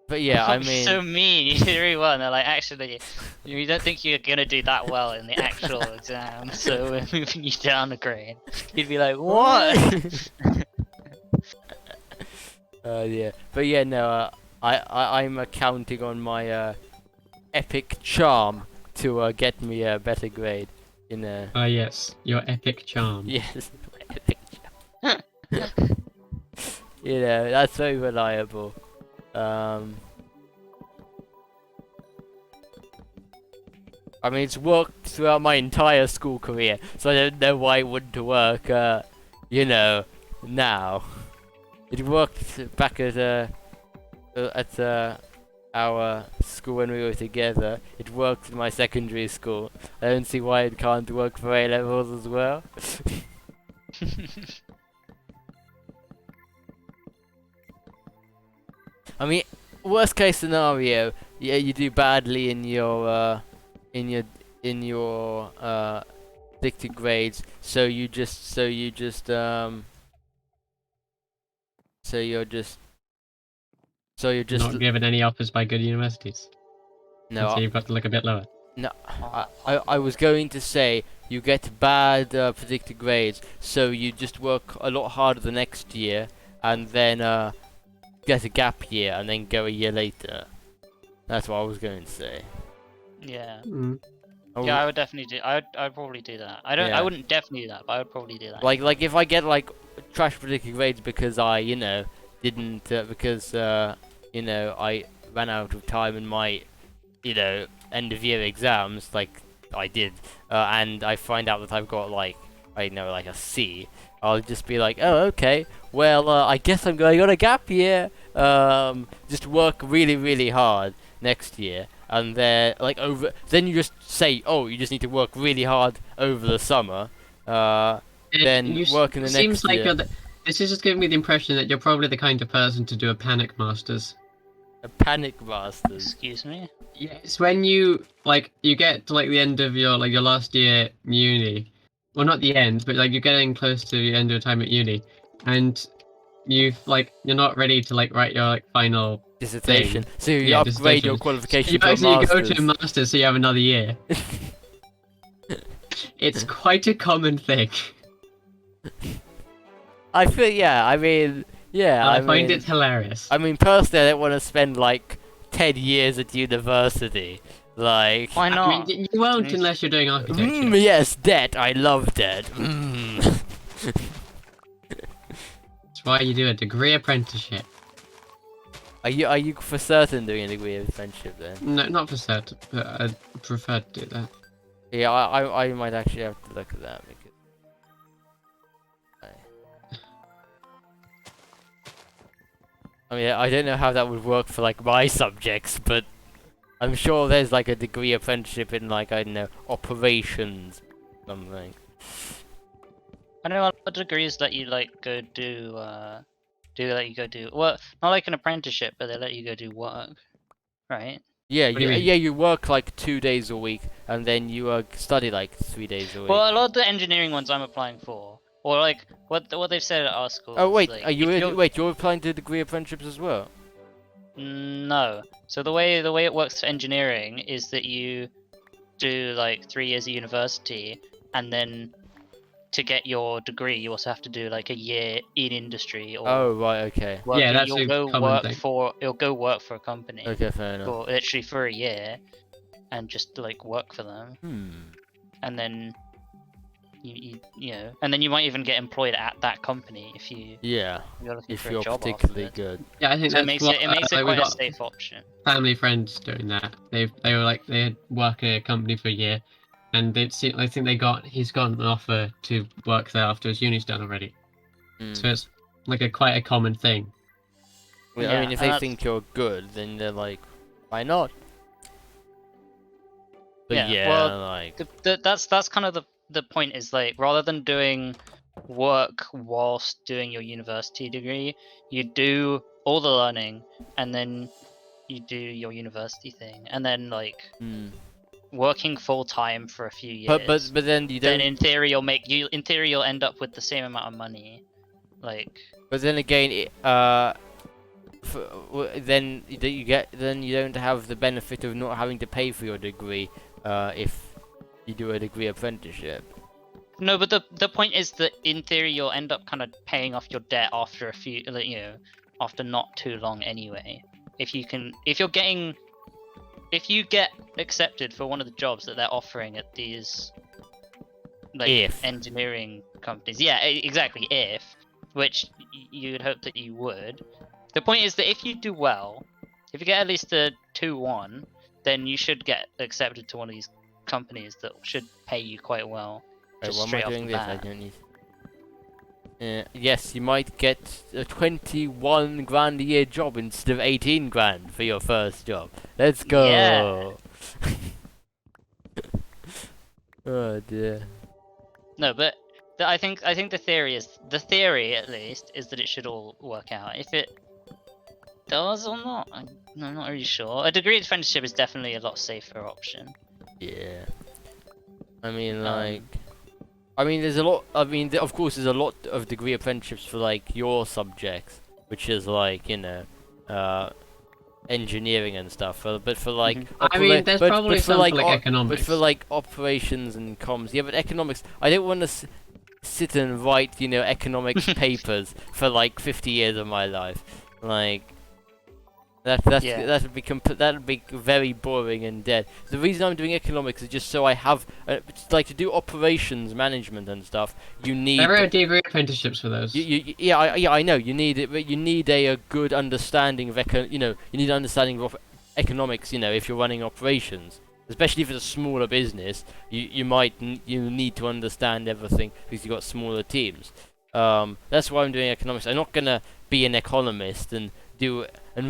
But yeah, I mean. So mean. You did really well, and they're like, actually, you don't think you're gonna do that well in the actual exam, so we're moving you down a grade. You'd be like, what? Yeah, but yeah, no. I'm counting on my epic charm to get me a better grade. Yes, your epic charm. Yes, my epic charm. That's very reliable. I mean, it's worked throughout my entire school career, so I don't know why it wouldn't work, now. It worked back at our school when we were together. It worked in my secondary school. I don't see why it can't work for A levels as well. I mean, worst case scenario, yeah, you do badly in your in your in your predicted grades, so you just so you're just Not given any offers by good universities. no. So you've got to look a bit lower. No, I was going to say you get bad predicted grades, so you just work a lot harder the next year, and then get a gap year, and then go a year later. That's what I was going to say. Yeah. Mm. Yeah, I would definitely do. I'd probably do that. I don't. Yeah. I wouldn't definitely do that, but I would probably do that. Like if I get like trash predicted grades because I didn't because I ran out of time in my end of year exams like I did, and I find out that I've got like like a C. I'll just be like, oh okay, well I guess I'm going on a gap year. Just work really really hard next year, and then then you just say, oh, you just need to work really hard over the summer. Then work in the seems next like year. this is just giving me the impression that you're probably the kind of person to do a panic masters. A panic masters. Excuse me. Yeah, it's when you get to like the end of your last year uni. Well, not the end, but like you're getting close to the end of your time at uni, and you're not ready to write your final Dissertation. thing. So you Yeah, upgrade your dissertation. qualification You to a actually master's. go to a master's, so you have another year. It's quite a common thing. I feel I mean I find it hilarious. I mean personally I don't want to spend like 10 years at university. Like Why I not? mean, you won't unless you're doing architecture. yes, debt. I love debt. Mm. That's why you do a degree apprenticeship. Are you for certain doing a degree of apprenticeship then? No, not for certain, but I'd prefer to do that. Yeah, I might actually have to look at that because I mean I don't know how that would work for like my subjects, but I'm sure there's like a degree apprenticeship in like I don't know operations something. I know a lot of degrees let you go do well, not like an apprenticeship, but they let you go do work, right? Yeah, What do you mean? yeah, you work like 2 days a week and then you study like 3 days a week. Well, a lot of the engineering ones I'm applying for, or like what they've said at our school. Oh is, wait, like, are you if you're- wait? You're applying to degree apprenticeships as well? No. So the way it works for engineering is that you do like 3 years of university, and then to get your degree, you also have to do like a year in industry or Oh right, okay, work. Yeah, that's you'll a go common work thing. you'll go work for a company okay, fair enough. for literally for a year, and just like work for them, and then and then you might even get employed at that company if you're looking if for you're a job particularly after this. good. Yeah, I think So that's it makes what, it makes it we quite a got safe option. family friends doing that. They were like they had worked at a company for a year, and I think he's got an offer to work there after his uni's done already. So it's like quite a common thing. Well, I Yeah, mean, if and they that's- think you're good, then they're like, why not? But Yeah, well, like that's kind of the point, is like rather than doing work whilst doing your university degree, you do all the learning and then you do your university thing, and then like working full time for a few years. but then you then don't. in theory you'll end up with the same amount of money, like. But then again, then you don't have the benefit of not having to pay for your degree if you do a degree apprenticeship. No, but the point is that in theory you'll end up kind of paying off your debt after after not too long anyway. If you get accepted for one of the jobs that they're offering at these engineering companies. Yeah, exactly, which you'd hope that you would. The point is that if you do well, if you get at least a 2-1, then you should get accepted to one of these companies that should pay you quite well. Wait, Just why am straight I off doing the this? I bat. don't need. Yes, you might get a 21 grand a year job instead of 18 grand for your first job. Let's go. Yeah. Oh dear. No, but I think the theory at least is that it should all work out. If it does or not, I'm not really sure. A degree apprenticeship is definitely a lot safer option. Yeah. I mean, Um, like, there's a lot. I mean, of course, there's a lot of degree apprenticeships for like your subjects, which is like engineering and stuff. But for like, Mhm. I mean, there's probably for some like, for like but economics. for like operations and comms, yeah. But economics, I don't want to sit and write, economics papers for like 50 years of my life. Like, Yeah. that would be very boring and dead. The reason I'm doing economics is just so I have like to do operations management and stuff. You need There are degree apprenticeships for those. yeah, I know you need it, but you need a good understanding of you need an understanding of economics. If you're running operations, especially if it's a smaller business, you need to understand everything because you've got smaller teams. That's why I'm doing economics. I'm not gonna be an economist and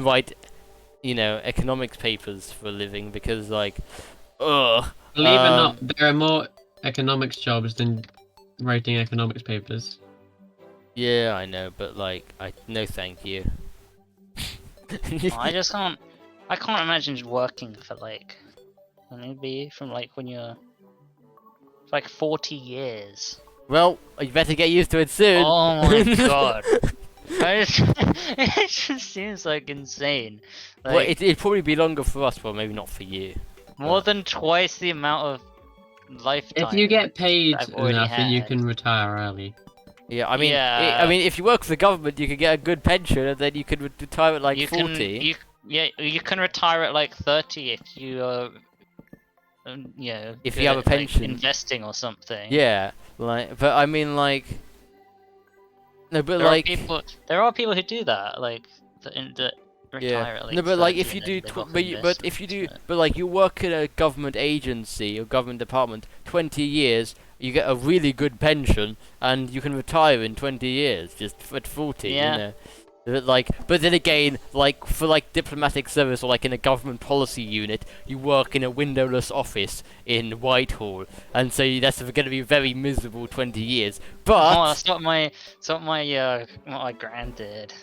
write economics papers for a living because like, ugh. Believe it or not, there are more economics jobs than writing economics papers. Yeah, I know, but like, no, thank you. I just can't. I can't imagine working for like, maybe from like when you're like 40 years. Well, you better get used to it soon. Oh my god. It just seems like insane. Like, Well, it'd probably be longer for us, but maybe not for you. more than twice the amount of lifetime. If you get paid I've already enough, then you had. can retire early. Yeah, I mean, Yeah. if you work for the government, you could get a good pension, and then you could retire at like you 40. you can retire at like 30 if you If good you have a at, like, pension. investing or something. Yeah, like, but I mean, like, no, but There like, are people who do that, like that retire yeah, at like no, but like 30 if you and do, then live off but if you do, investments, but like you work in a government agency or government department, 20 years, you get a really good pension, and you can retire in 20 years, just at 40. Yeah. But then again, like for like diplomatic service or like in a government policy unit, you work in a windowless office in Whitehall, and so that's going to be very miserable 20 years. But Oh, that's what my grand did.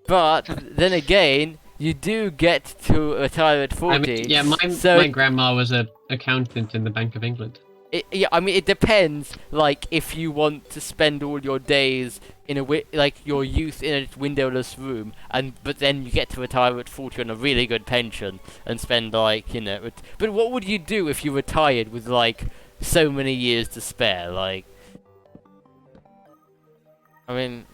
but then again, you do get to retire at 40. I mean, yeah, so my grandma was an accountant in the Bank of England. I mean, it depends. Like, if you want to spend all your days in like your youth in a windowless room, but then you get to retire at 40 on a really good pension and spend like, But what would you do if you retired with like so many years to spare? Like, I mean,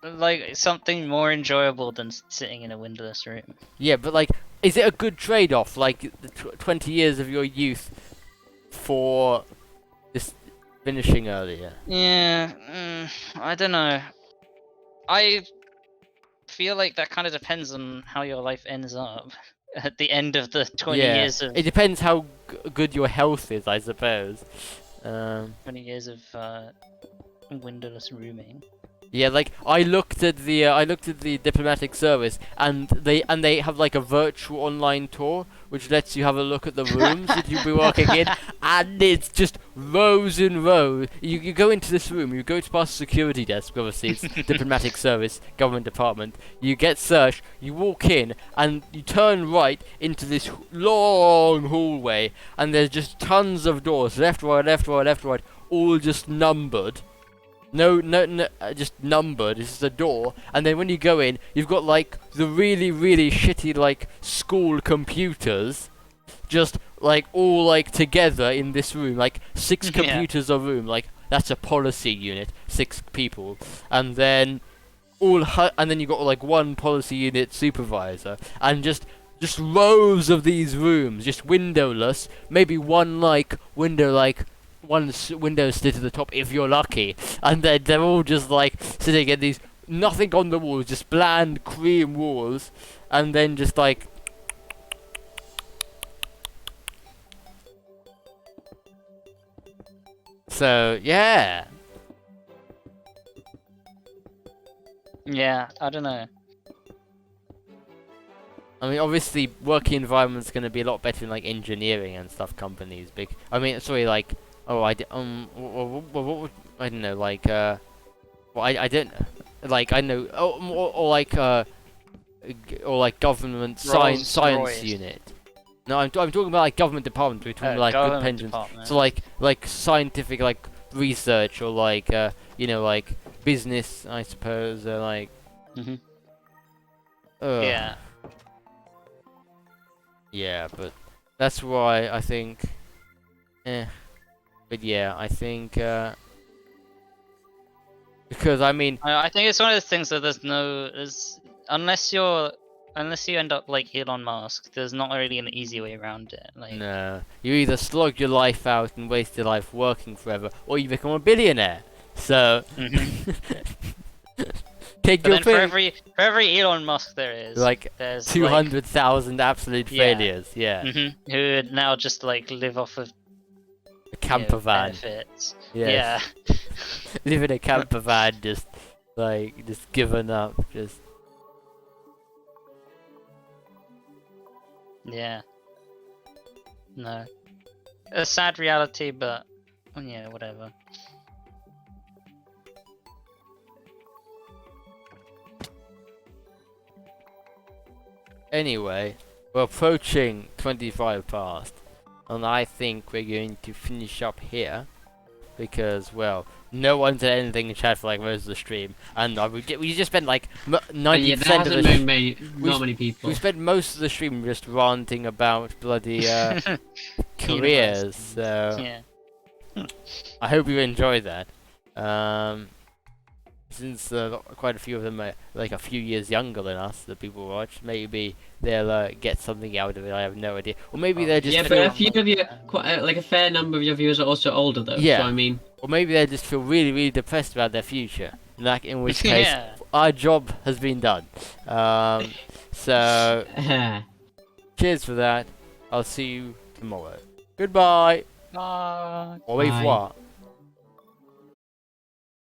Like something more enjoyable than sitting in a windowless room. yeah, but like, is it a good trade-off? Like, the 20 years of your youth for this finishing earlier? Yeah, I don't know. I feel like that kind of depends on how your life ends up at the end of the 20 Yeah, years of it depends how good your health is, I suppose. 20 years of windowless rooming. Yeah, like I looked at the diplomatic service, and they have like a virtual online tour which lets you have a look at the rooms that you'll be working in, and it's just rows and rows. You go into this room, you go to past the security desk, obviously it's diplomatic service, government department. You get searched, you walk in, and you turn right into this long hallway, and there's just tons of doors, left, right, left, right, left, right, all just numbered. No, just numbered. It's just a door, and then when you go in, you've got like the really, really shitty like school computers, just like all like together in this room, like 6 Yeah. computers a room. Like that's a policy unit, 6 people, and then and then you got like one policy unit supervisor, and just rows of these rooms, just windowless. Maybe one like window like. One window slid to the top if you're lucky, and then they're all just like sitting in these nothing on the walls, just bland cream walls, and then just like so yeah. Yeah, I don't know. I mean, obviously, working environment's going to be a lot better in like engineering and stuff companies. Like I don't know, like well, I don't like I know, or like or like government science Rolls-Royce. unit. No, I'm talking about like government departments. We're talking like good Government pensions. department. So like scientific like research or like you know like business, I suppose, or like. Mhm. Ugh. Yeah. Yeah, but that's why I think. But yeah, I think because I mean. I think it's one of those things that unless you end up like Elon Musk, there's not really an easy way around it. Like, No, you either slog your life out and waste your life working forever, or you become a billionaire. So mhm. take But your then for pick. every Elon Musk there is, Like there's 200,000 absolute Yeah. failures. Yeah, who would now just like live off of a camper van. benefits. Yes. Yeah. Live in a camper van, just given up. Just Yeah. No. A sad reality, but yeah, whatever. anyway, we're approaching 25 past, and I think we're going to finish up here. Because, well, no one said anything in chat for like most of the stream, and we just spent like 90% Yeah, there of hasn't the been many, we not many people. we spent most of the stream just ranting about bloody careers. So Yeah. I hope you enjoyed that. Since quite a few of them are like a few years younger than us, the people who watch, maybe they'll get something out of it. I have no idea, or maybe they're just Yeah, feel, but a few of you, quite like a fair number of your viewers are also older though. Yeah. So I mean, or maybe they just feel really, really depressed about their future. Like in which case, Yeah. our job has been done. So cheers for that. I'll see you tomorrow. Goodbye. Bye. Au revoir.